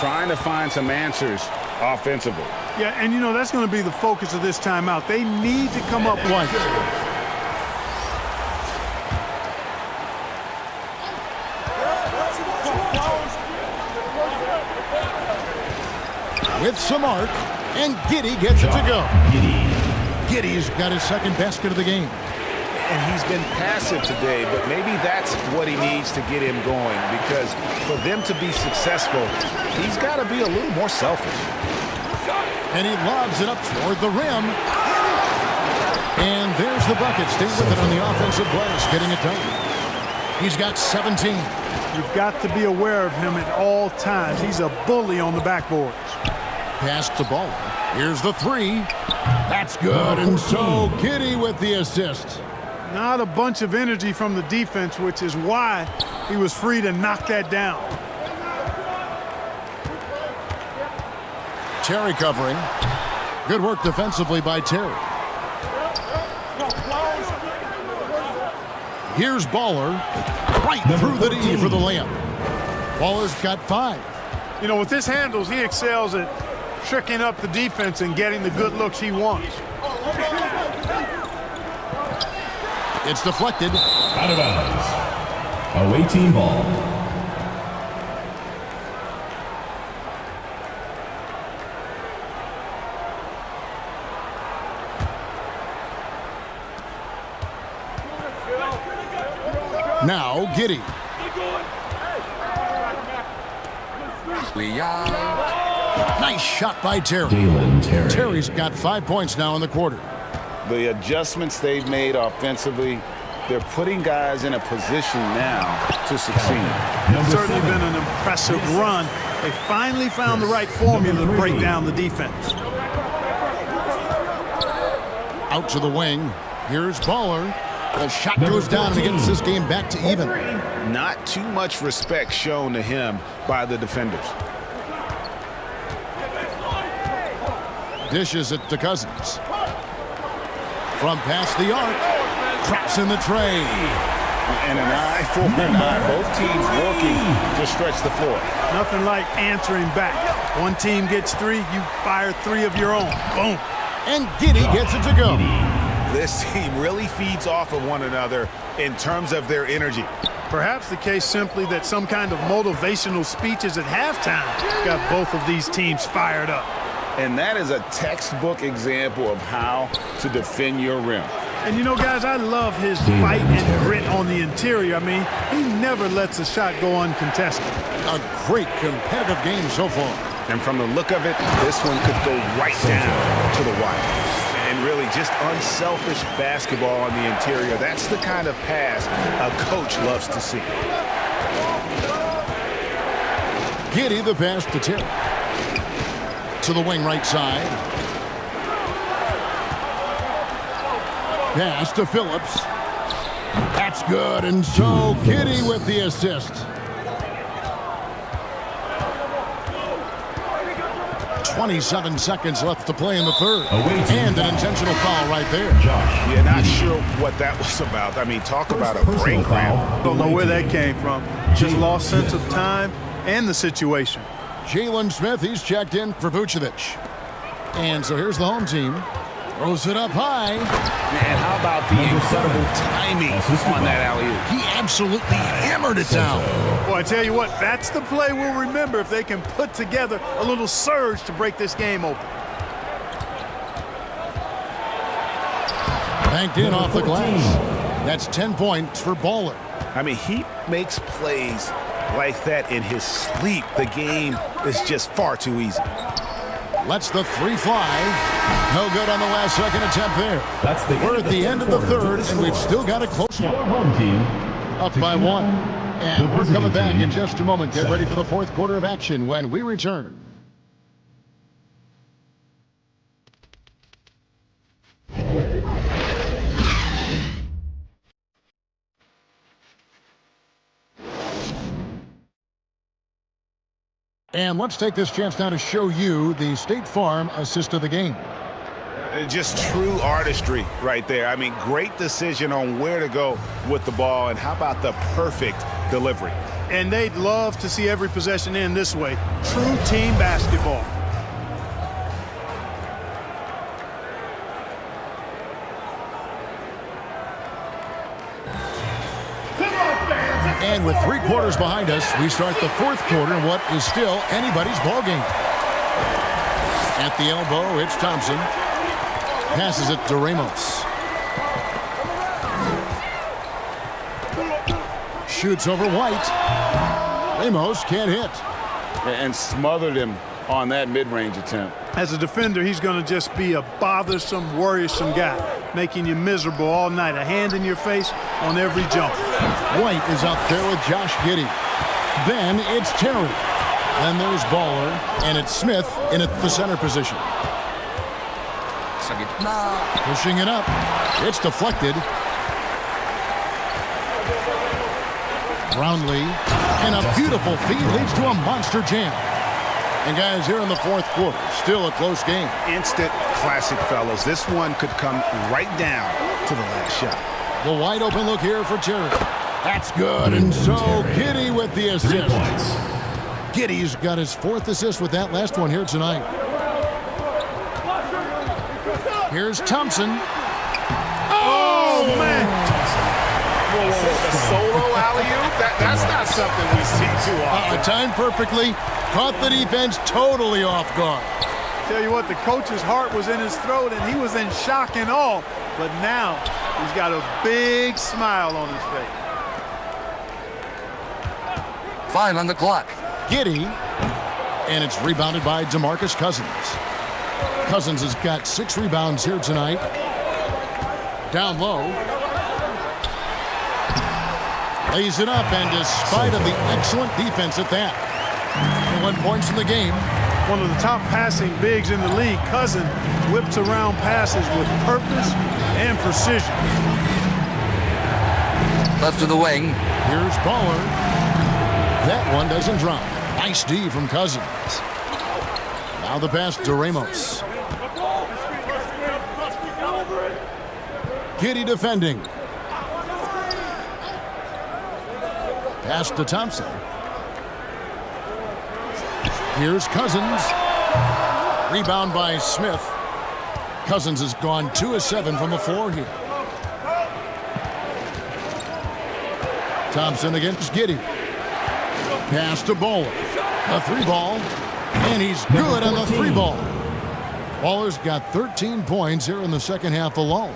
Speaker 7: Trying to find some answers offensively.
Speaker 3: Yeah, and you know, that's going to be the focus of this timeout. They need to come up one.
Speaker 2: With some arc, and Giddy gets it to go. Giddy's got his second basket of the game.
Speaker 7: And he's been passive today, but maybe that's what he needs to get him going, because for them to be successful, he's got to be a little more selfish.
Speaker 2: And he lobs it up toward the rim. And there's the bucket. Stay with it on the offensive glass, getting it done. He's got 17.
Speaker 3: You've got to be aware of him at all times. He's a bully on the backboards.
Speaker 2: Pass to ball. Here's the three. That's good. And so Giddy with the assist.
Speaker 3: Not a bunch of energy from the defense, which is why he was free to knock that down.
Speaker 2: Terry covering. Good work defensively by Terry. Here's Baller. Right through the D for the layup. Baller's got 5.
Speaker 3: You know, with his handles, he excels at tricking up the defense and getting the good looks he wants.
Speaker 2: It's deflected.
Speaker 6: Out of bounds. Away team ball.
Speaker 2: Now Giddy. Nice shot by Terry. Terry's got 5 points now in the quarter.
Speaker 7: The adjustments they've made offensively, they're putting guys in a position now to succeed.
Speaker 3: It's certainly been an impressive run. They finally found the right formula to break down the defense.
Speaker 2: Out to the wing. Here's Baller. The shot goes down and he gets this game back to even.
Speaker 7: Not too much respect shown to him by the defenders.
Speaker 2: Dishes it to Cousins. From past the arc. Traps in the tray.
Speaker 7: And an eye for an eye. Both teams working to stretch the floor.
Speaker 3: Nothing like answering back. One team gets 3, you fire 3 of your own. Boom.
Speaker 2: And Giddy gets it to go.
Speaker 7: This team really feeds off of one another in terms of their energy.
Speaker 3: Perhaps the case simply that some kind of motivational speeches at halftime got both of these teams fired up.
Speaker 7: And that is a textbook example of how to defend your rim.
Speaker 3: And you know, guys, I love his fight and grit on the interior. I mean, he never lets a shot go uncontested.
Speaker 2: A great competitive game so far.
Speaker 7: And from the look of it, this one could go right down to the wire. And really just unselfish basketball on the interior. That's the kind of pass a coach loves to see.
Speaker 2: Giddy the pass to Terry. To the wing right side. Pass to Phillips. That's good. And so Giddy with the assist. 27 seconds left to play in the third. And an intentional foul right there.
Speaker 7: Yeah, not sure what that was about. I mean, talk about a brain cramp.
Speaker 3: Don't know where that came from. Just lost sense of time and the situation.
Speaker 2: Jalen Smith, he's checked in for Vucevic. And so here's the home team. Throws it up high.
Speaker 7: Man, how about the incredible timing on that alley-oop?
Speaker 2: He absolutely hammered it down.
Speaker 3: Boy, I tell you what, that's the play we'll remember if they can put together a little surge to break this game open.
Speaker 2: Banked in off the glass. That's 10 points for Baller.
Speaker 7: I mean, he makes plays like that in his sleep. The game is just far too easy.
Speaker 2: Lets the three fly. No good on the last second attempt there. We're at the end of the third, and we've still got a close one.
Speaker 6: Home team
Speaker 2: Up by one. And we're coming back in just a moment. Get ready for the fourth quarter of action when we return. And let's take this chance now to show you the State Farm assist of the game.
Speaker 7: Just true artistry right there. I mean, great decision on where to go with the ball, and how about the perfect delivery?
Speaker 3: And they'd love to see every possession end this way. True team basketball.
Speaker 2: And with 3 quarters behind us, we start the fourth quarter in what is still anybody's ball game. At the elbow, it's Thompson. Passes it to Ramos. Shoots over White. Ramos can't hit.
Speaker 7: And smothered him on that mid-range attempt.
Speaker 3: As a defender, he's going to just be a bothersome, worrisome guy, making you miserable all night, a hand in your face on every jump.
Speaker 2: White is out there with Josh Giddey. Then it's Terry. Then there's Baller, and it's Smith in at the center position. Pushing it up. It's deflected. Brownlee, and a beautiful feed leads to a monster jam. And guys, here in the fourth quarter, still a close game.
Speaker 7: Instant classic, fellas. This one could come right down to the last shot.
Speaker 2: The wide open look here for Terry. That's good. And so Giddey with the assist. Giddey's got his 4th assist with that last one here tonight. Here's Thompson.
Speaker 3: Oh, man.
Speaker 7: The solo alley-oop? That's not something we see too often.
Speaker 2: Timed perfectly. Caught the defense totally off guard.
Speaker 3: Tell you what, the coach's heart was in his throat, and he was in shock and awe. But now he's got a big smile on his face.
Speaker 5: 5 on the clock.
Speaker 2: Giddey, and it's rebounded by DeMarcus Cousins. Cousins has got 6 rebounds here tonight. Down low. Lays it up, and despite of the excellent defense at that, 1 points in the game.
Speaker 3: One of the top passing bigs in the league, Cousins whips around passes with purpose and precision.
Speaker 5: Left to the wing.
Speaker 2: Here's Baller. That one doesn't drop. Nice D from Cousins. Now the pass to Ramos. Giddey defending. Pass to Thompson. Here's Cousins. Rebound by Smith. Cousins has gone 2 of 7 from the floor here. Thompson against Giddey. Pass to Baller. A 3-ball. And he's good on the 3-ball. Baller's got 13 points here in the second half alone.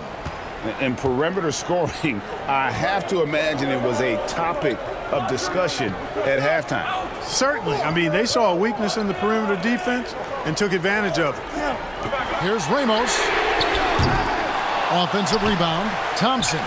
Speaker 7: And perimeter scoring, I have to imagine it was a topic of discussion at halftime.
Speaker 3: Certainly. I mean, they saw a weakness in the perimeter defense and took advantage of it.
Speaker 2: Here's Ramos. Offensive rebound. Thompson.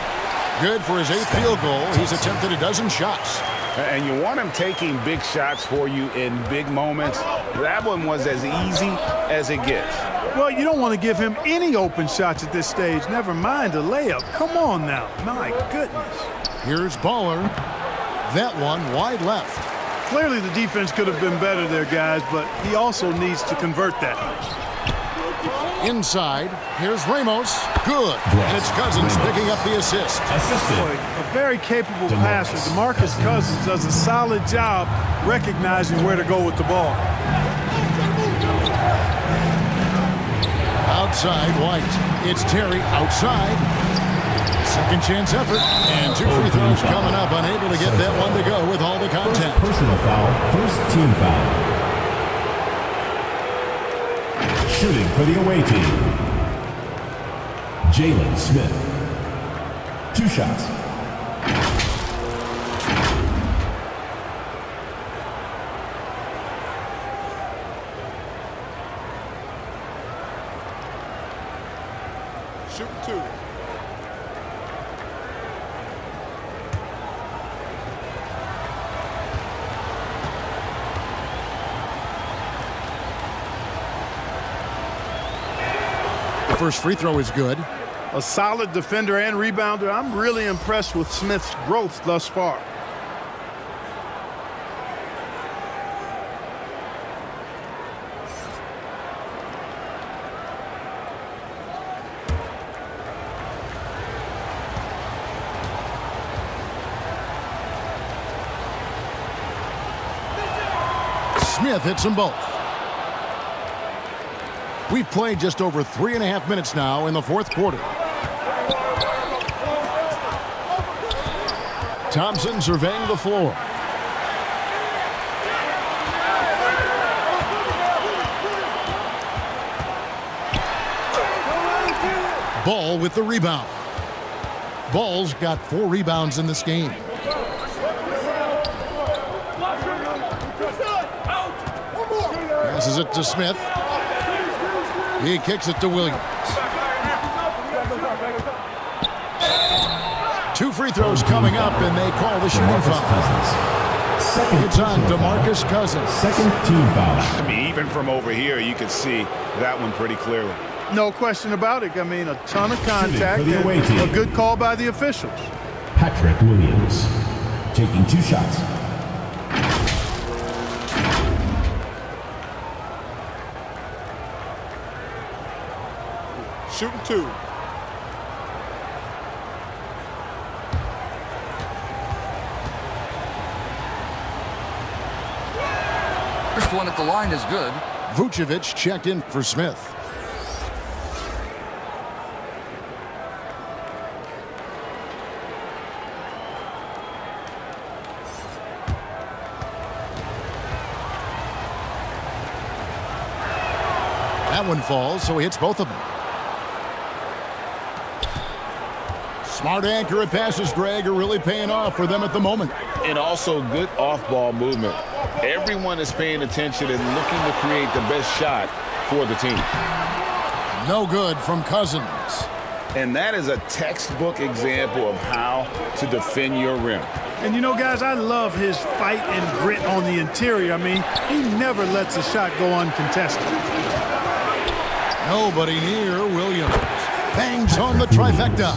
Speaker 2: Good for his 8th field goal. He's attempted a dozen shots.
Speaker 7: And you want him taking big shots for you in big moments. That one was as easy as it gets.
Speaker 3: Well, you don't want to give him any open shots at this stage. Never mind a layup. Come on now. My goodness.
Speaker 2: Here's Baller. That one wide left.
Speaker 3: Clearly the defense could have been better there, guys, but he also needs to convert that.
Speaker 2: Inside, here's Ramos. Good. And it's Cousins picking up the assist.
Speaker 3: Boy, a very capable passer. DeMarcus Cousins does a solid job recognizing where to go with the ball.
Speaker 2: Outside, White. It's Terry outside. Second chance effort. And 2 free throws coming up. Unable to get that one to go with all the contact.
Speaker 6: Personal foul, first team foul. Shooting for the away team, Jalen Smith. 2 shots.
Speaker 11: Shoot 2.
Speaker 2: The first free throw is good.
Speaker 3: A solid defender and rebounder. I'm really impressed with Smith's growth thus far.
Speaker 2: Smith hits them both. We've played just over 3.5 minutes now in the fourth quarter. Thompson surveying the floor. Ball with the rebound. Ball's got 4 rebounds in this game. Passes it to Smith. He kicks it to Williams. 2 free throws coming up, and they call the shooting foul. It's on DeMarcus Cousins.
Speaker 6: Second team foul.
Speaker 7: I mean, even from over here, you can see that one pretty clearly.
Speaker 3: No question about it. I mean, a ton of contact and a good call by the officials.
Speaker 6: Patrick Williams taking 2 shots.
Speaker 11: Shooting 2.
Speaker 5: First one at the line is good.
Speaker 2: Vucevic checked in for Smith. That one falls, so he hits both of them. Smart, accurate passes, Greg, are really paying off for them at the moment.
Speaker 7: And also good off-ball movement. Everyone is paying attention and looking to create the best shot for the team.
Speaker 2: No good from Cousins.
Speaker 7: And that is a textbook example of how to defend your rim.
Speaker 3: And you know, guys, I love his fight and grit on the interior. I mean, he never lets a shot go uncontested.
Speaker 2: Nobody near Williams. Bangs on the trifecta.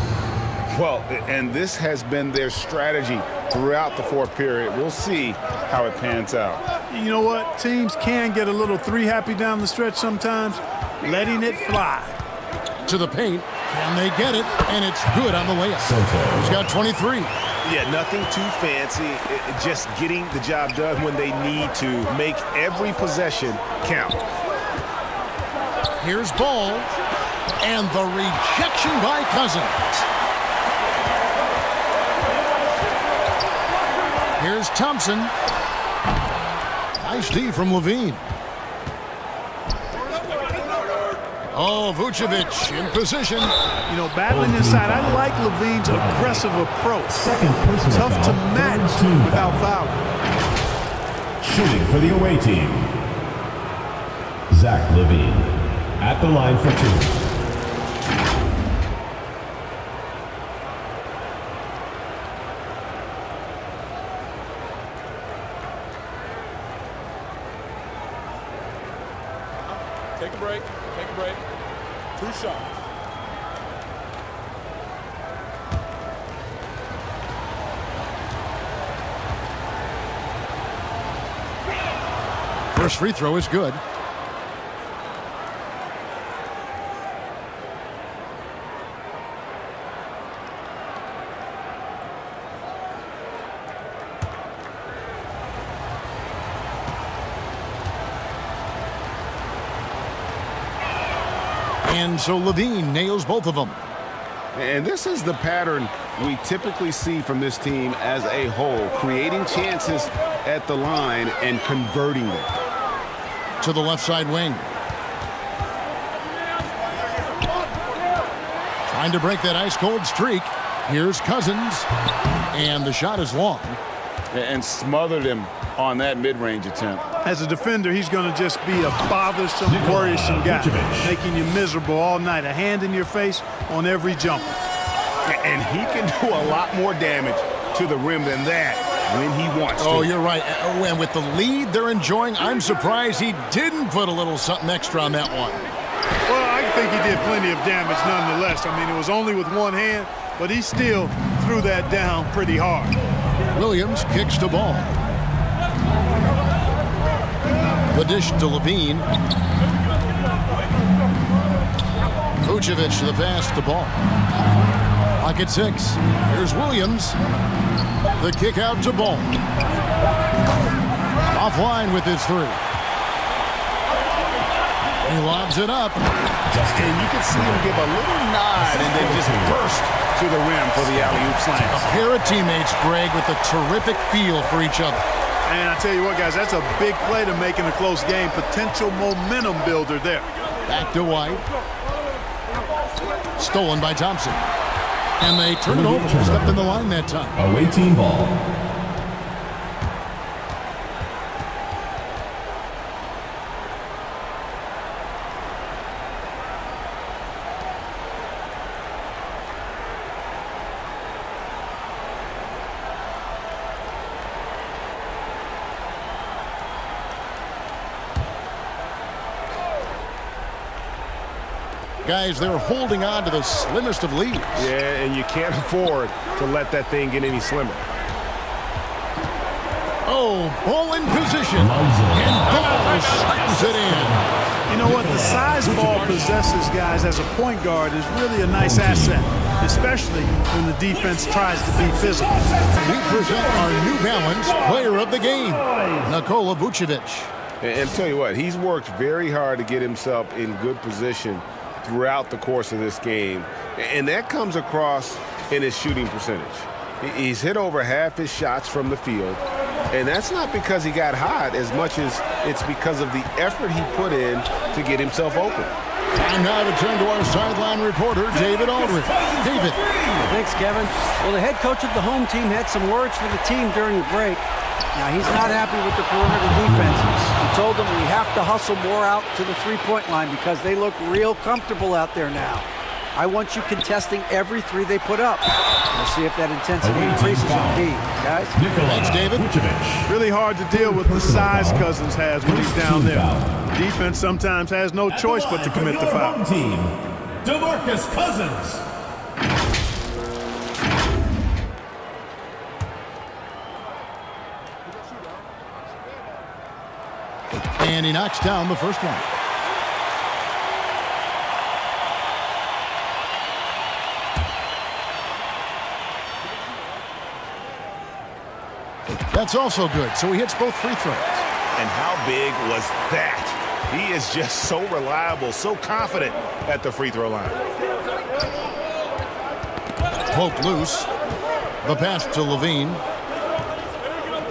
Speaker 7: Well, and this has been their strategy throughout the fourth period. We'll see how it pans out.
Speaker 3: You know what? Teams can get a little 3-happy down the stretch sometimes, letting it fly.
Speaker 2: To the paint. Can they get it? And it's good on the layup. He's got 23.
Speaker 7: Yeah, nothing too fancy. Just getting the job done when they need to. Make every possession count.
Speaker 2: Here's Ball. And the rejection by Cousins. Here's Thompson. Nice D from Levine. Oh, Vucevic in position.
Speaker 3: You know, battling inside, I like Levine's aggressive approach. Tough to match without fouling.
Speaker 6: Shooting for the away team, Zach Levine at the line for 2.
Speaker 11: Take a break. Take a break. 2 shots.
Speaker 2: First free throw is good. And so Levine nails both of them.
Speaker 7: And this is the pattern we typically see from this team as a whole, creating chances at the line and converting them.
Speaker 2: To the left side wing. Trying to break that ice-cold streak. Here's Cousins. And the shot is long.
Speaker 7: And smothered him on that mid-range attempt.
Speaker 3: As a defender, he's going to just be a bothersome, worrisome guy, making you miserable all night. A hand in your face on every jumper.
Speaker 7: And he can do a lot more damage to the rim than that when he wants to.
Speaker 2: Oh, you're right. And with the lead they're enjoying, I'm surprised he didn't put a little something extra on that one.
Speaker 3: Well, I think he did plenty of damage nonetheless. I mean, it was only with one hand, but he still threw that down pretty hard.
Speaker 2: Williams kicks the ball. The dish to Levine. Vucevic to the pass to ball. Lock at 6. Here's Williams. The kick out to Ball. Offline with his 3. He lobs it up.
Speaker 7: And you can see him give a little nod and then just burst to the rim for the alley-oop slam.
Speaker 2: A pair of teammates, Greg, with a terrific feel for each other.
Speaker 3: And I tell you what, guys, that's a big play to make in a close game. Potential momentum builder there.
Speaker 2: Back to White. Stolen by Thompson. And they turn it over. Stepped in the line that time.
Speaker 6: Away team ball.
Speaker 2: Guys, they're holding on to the slimmest of leads.
Speaker 7: Yeah, and you can't afford to let that thing get any slimmer.
Speaker 2: Oh, Ball in position. And Ball slams it in.
Speaker 3: You know what? The size Ball possesses, guys, as a point guard is really a nice asset, especially when the defense tries to be physical.
Speaker 2: We present our New Balance player of the game, Nikola Vucevic.
Speaker 7: And tell you what, he's worked very hard to get himself in good position throughout the course of this game, and that comes across in his shooting percentage. He's hit over half his shots from the field, and that's not because he got hot as much as it's because of the effort he put in to get himself open.
Speaker 2: And now to turn to our sideline reporter, David Aldridge. David.
Speaker 12: Thanks, Kevin. Well, the head coach of the home team had some words for the team during the break. Now, he's not happy with the perimeter defense. He told them we have to hustle more out to the three-point line because they look real comfortable out there now. I want you contesting every 3 they put up. We'll see if that intensity increases on D, guys.
Speaker 2: Thanks, David.
Speaker 3: Really hard to deal with the size Cousins has when he's down there. Defense sometimes has no choice but to commit the foul.
Speaker 6: Team, DeMarcus Cousins.
Speaker 2: And he knocks down the first one. That's also good. So he hits both free throws.
Speaker 7: And how big was that? He is just so reliable, so confident at the free throw line.
Speaker 2: Poked loose. The pass to Levine.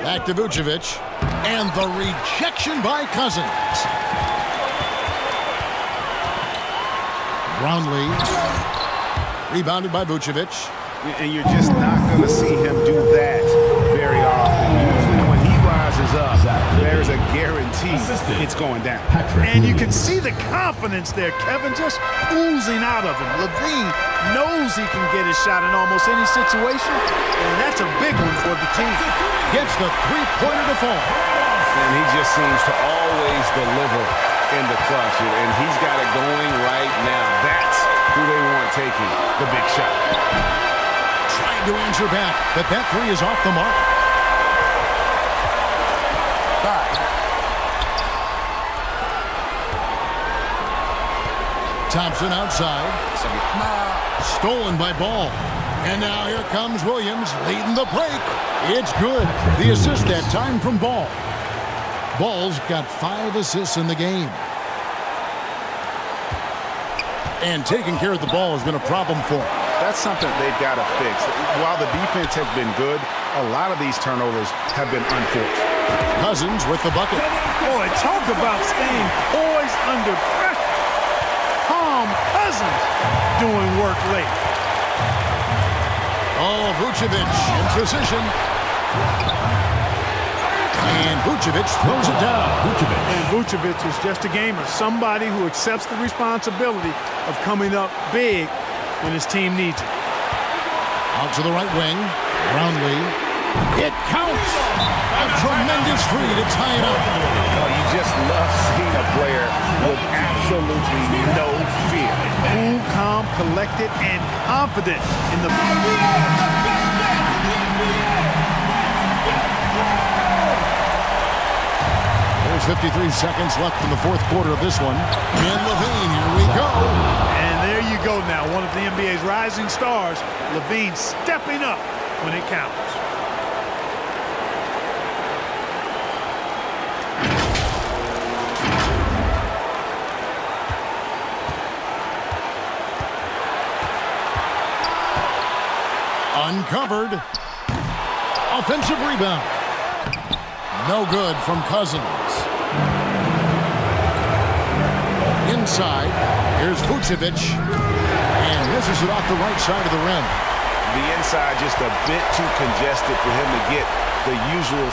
Speaker 2: Back to Vucevic. And the rejection by Cousins. Brownlee. Rebounded by Vucevic.
Speaker 7: And you're just not going to see him do that very often. Usually when he rises up, there's a guarantee it's going down.
Speaker 3: And you can see the confidence there, Kevin, just oozing out of him. Levine knows he can get his shot in almost any situation, and that's a big one for the team.
Speaker 2: Gets the three-pointer to fall.
Speaker 7: And he just seems to always deliver in the clutch, and he's got it going right now. That's who they want taking the big shot.
Speaker 2: Trying to answer back, but that 3 is off the mark. Thompson outside. Stolen by Ball. And now here comes Williams leading the break. It's good. The assist that time from Ball. Ball's got 5 assists in the game. And taking care of the ball has been a problem for him.
Speaker 7: That's something they've got to fix. While the defense has been good, a lot of these turnovers have been unforced.
Speaker 2: Cousins with the bucket.
Speaker 3: Boy, talk about staying poised under pressure. Calm Cousins doing work late.
Speaker 2: Oh, Vucevic in position. And Vucevic throws it down.
Speaker 3: And Vucevic is just a gamer, somebody who accepts the responsibility of coming up big when his team needs it.
Speaker 2: Out to the right wing. Brownlee. It counts. A tremendous three to tie it up.
Speaker 7: Oh, you just love seeing a player with absolutely no fear.
Speaker 3: Cool, calm, collected, and confident in the...
Speaker 2: There's 53 seconds left in the fourth quarter of this one. And Levine, here we go.
Speaker 3: And there you go now, one of the NBA's rising stars, Levine stepping up when it counts.
Speaker 2: Uncovered. Offensive rebound. No good from Cousins. Inside, here's Vucevic. And misses it off the right side of the rim.
Speaker 7: The inside just a bit too congested for him to get the usual.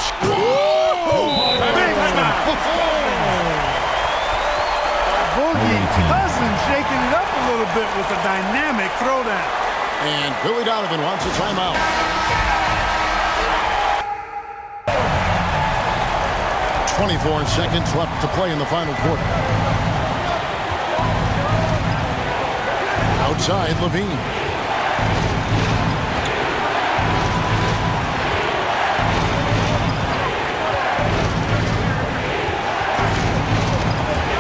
Speaker 3: Big time. Boogie Cousins shaking it up a little bit with a dynamic throwdown.
Speaker 2: And Billy Donovan wants a timeout. .24 seconds left to play in the final quarter. Outside, Levine.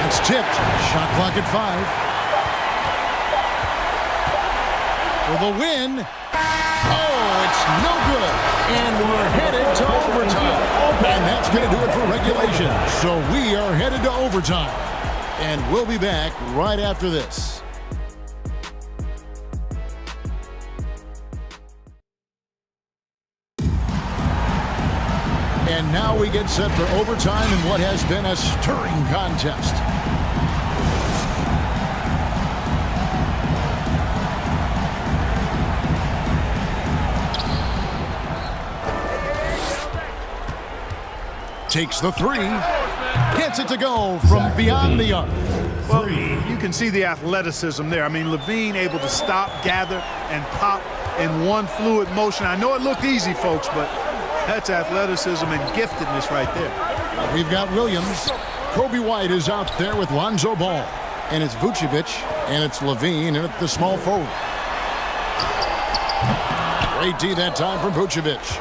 Speaker 2: That's tipped. Shot clock at 5. For the win. Oh, it's no good. And we're headed to overtime. And that's going to do it for regulation. So we are headed to overtime. And we'll be back right after this. And now we get set for overtime in what has been a stirring contest. Takes the three. Gets it to go from beyond the arc.
Speaker 3: Well, you can see the athleticism there. I mean, Levine able to stop, gather, and pop in one fluid motion. I know it looked easy, folks, but that's athleticism and giftedness right there.
Speaker 2: We've got Williams. Kobe White is out there with Lonzo Ball. And it's Vucevic, and it's Levine, and it's the small forward. Great D that time from Vucevic.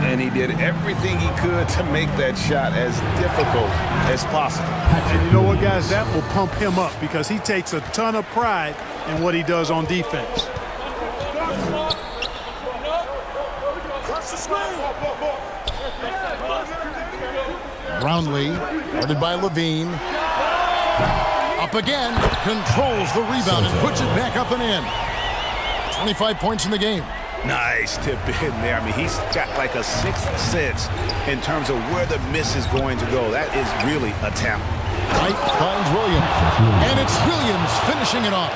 Speaker 7: And he did everything he could to make that shot as difficult as possible.
Speaker 3: And you know what, guys? That will pump him up because he takes a ton of pride in what he does on defense.
Speaker 2: Brownlee, guarded by Levine. Up again, controls the rebound and puts it back up and in. 25 points in the game.
Speaker 7: Nice tip in there. I mean, he's got like a sixth sense in terms of where the miss is going to go. That is really a talent.
Speaker 2: White finds Williams. And it's Williams finishing it off.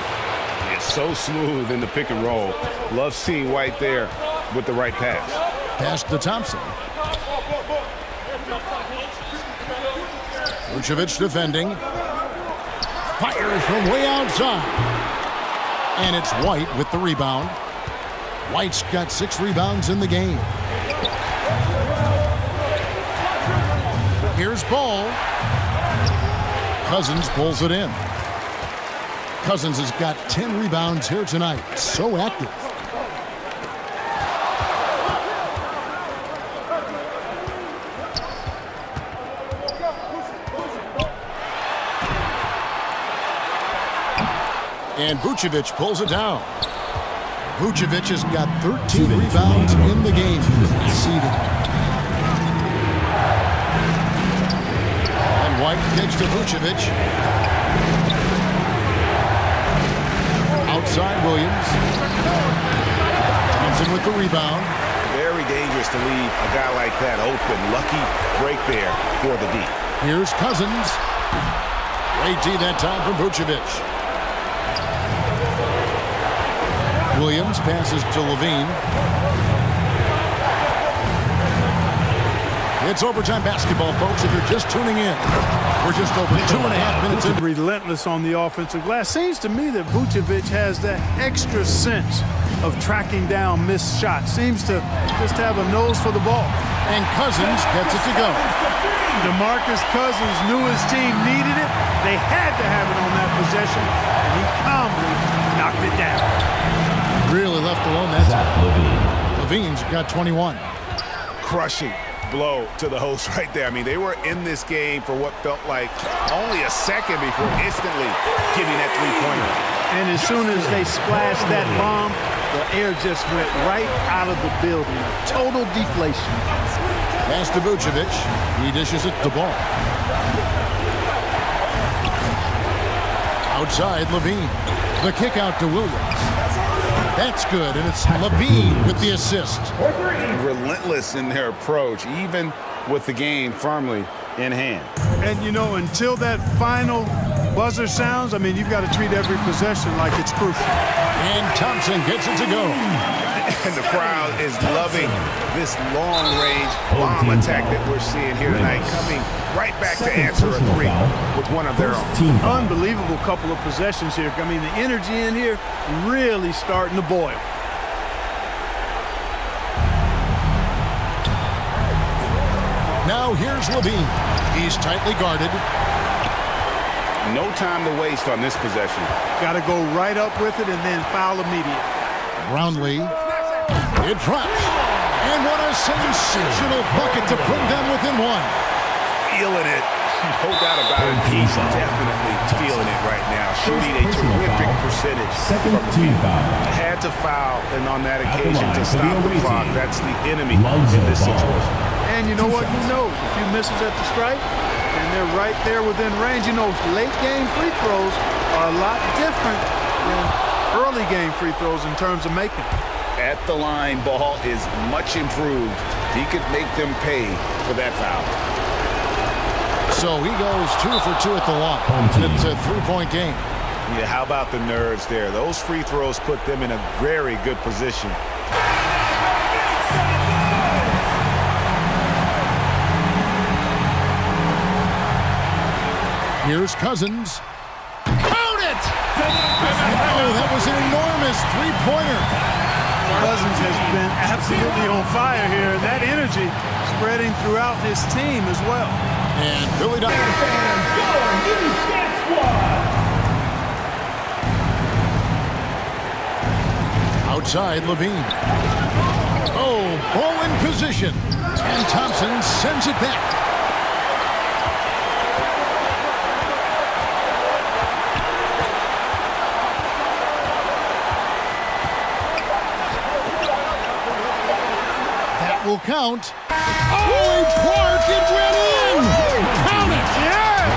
Speaker 7: It's so smooth in the pick and roll. Love seeing White there with the right pass.
Speaker 2: Pass to Thompson. Vucevic defending. Fires from way outside. And it's White with the rebound. White's got 6 rebounds in the game. Here's Ball. Cousins pulls it in. Cousins has got 10 rebounds here tonight. So active. And Vucevic pulls it down. Vucevic has got 13 rebounds in the game. Seeded. And White kicks to Vucevic. Outside Williams. Thompson with the rebound.
Speaker 7: Very dangerous to leave a guy like that open. Lucky break there for the D.
Speaker 2: Here's Cousins. Great D that time from Vucevic. Williams passes to Levine. It's overtime basketball, folks, if you're just tuning in. We're just over 2.5 minutes in.
Speaker 3: Relentless on the offensive glass. Seems to me that Vucevic has that extra sense of tracking down missed shots. Seems to just have a nose for the ball.
Speaker 2: And Cousins gets it to go.
Speaker 3: DeMarcus Cousins knew his team needed it. They had to have it on that possession, and he calmly knocked it down.
Speaker 2: Really left alone that time. Levine's got 21.
Speaker 7: Crushing blow to the host right there. I mean, they were in this game for what felt like only a second before instantly giving that three-pointer.
Speaker 3: And as soon as they splashed that bomb, the air just went right out of the building. Total deflation.
Speaker 2: Pass to Vucevic. He dishes it to Ball. Outside, Levine. The kick out to Williams. That's good, and it's Levine with the assist.
Speaker 7: Relentless in their approach, even with the game firmly in hand.
Speaker 3: And, you know, until that final buzzer sounds, I mean, you've got to treat every possession like it's crucial.
Speaker 2: And Thompson gets it to go.
Speaker 7: And the crowd is loving this long-range bomb attack that we're seeing here tonight, coming right back to answer a three with one of their own.
Speaker 3: Unbelievable couple of possessions here. I mean, the energy in here really starting to boil.
Speaker 2: Now here's Levine. He's tightly guarded.
Speaker 7: No time to waste on this possession.
Speaker 3: Got to go right up with it and then foul immediate.
Speaker 2: Brownlee. It drops. And what a sensational bucket to bring them within one.
Speaker 7: Feeling it. No doubt about it. He's definitely feeling it right now. Shooting a terrific percentage from the field. Had to foul, and on that occasion to stop the clock. That's the enemy in this situation.
Speaker 3: And you know what? Who knows? A few misses at the stripe, and they're right there within range. You know, late game free throws are a lot different than early game free throws in terms of making.
Speaker 7: At the line, Ball is much improved. He could make them pay for that foul.
Speaker 2: So he goes 2 for 2 at the line. It's a three-point game.
Speaker 7: Yeah, how about the nerves there? Those free throws put them in a very good position.
Speaker 2: Here's Cousins. Count it! Oh, that was an enormous three-pointer.
Speaker 3: Cousins has been absolutely on fire here. That energy spreading throughout his team as well.
Speaker 2: And Billy outside, Levine. Oh, ball in position. And Thompson sends it back. Will count. Oh, Clark, it went in! Count it!
Speaker 7: Yeah!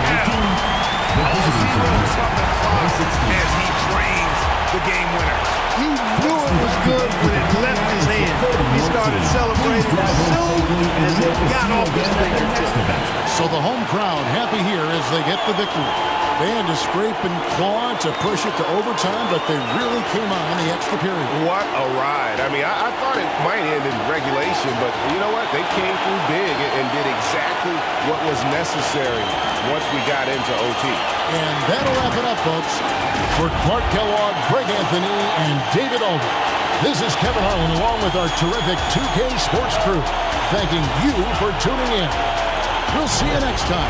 Speaker 7: As he drains the game winner.
Speaker 3: He knew it was good when it left his hand. He started celebrating as soon as it got off his fingertips.
Speaker 2: So the home crowd happy here as they get the victory. They had to scrape and claw to push it to overtime, but they really came on in the extra period.
Speaker 7: What a ride. I mean, I thought it might end in regulation, but you know what? They came through big and did exactly what was necessary once we got into OT.
Speaker 2: And that'll wrap it up, folks. For Clark Kellogg, Greg Anthony, and David Alden, this is Kevin Harlan along with our terrific 2K Sports crew, thanking you for tuning in. We'll see you next time.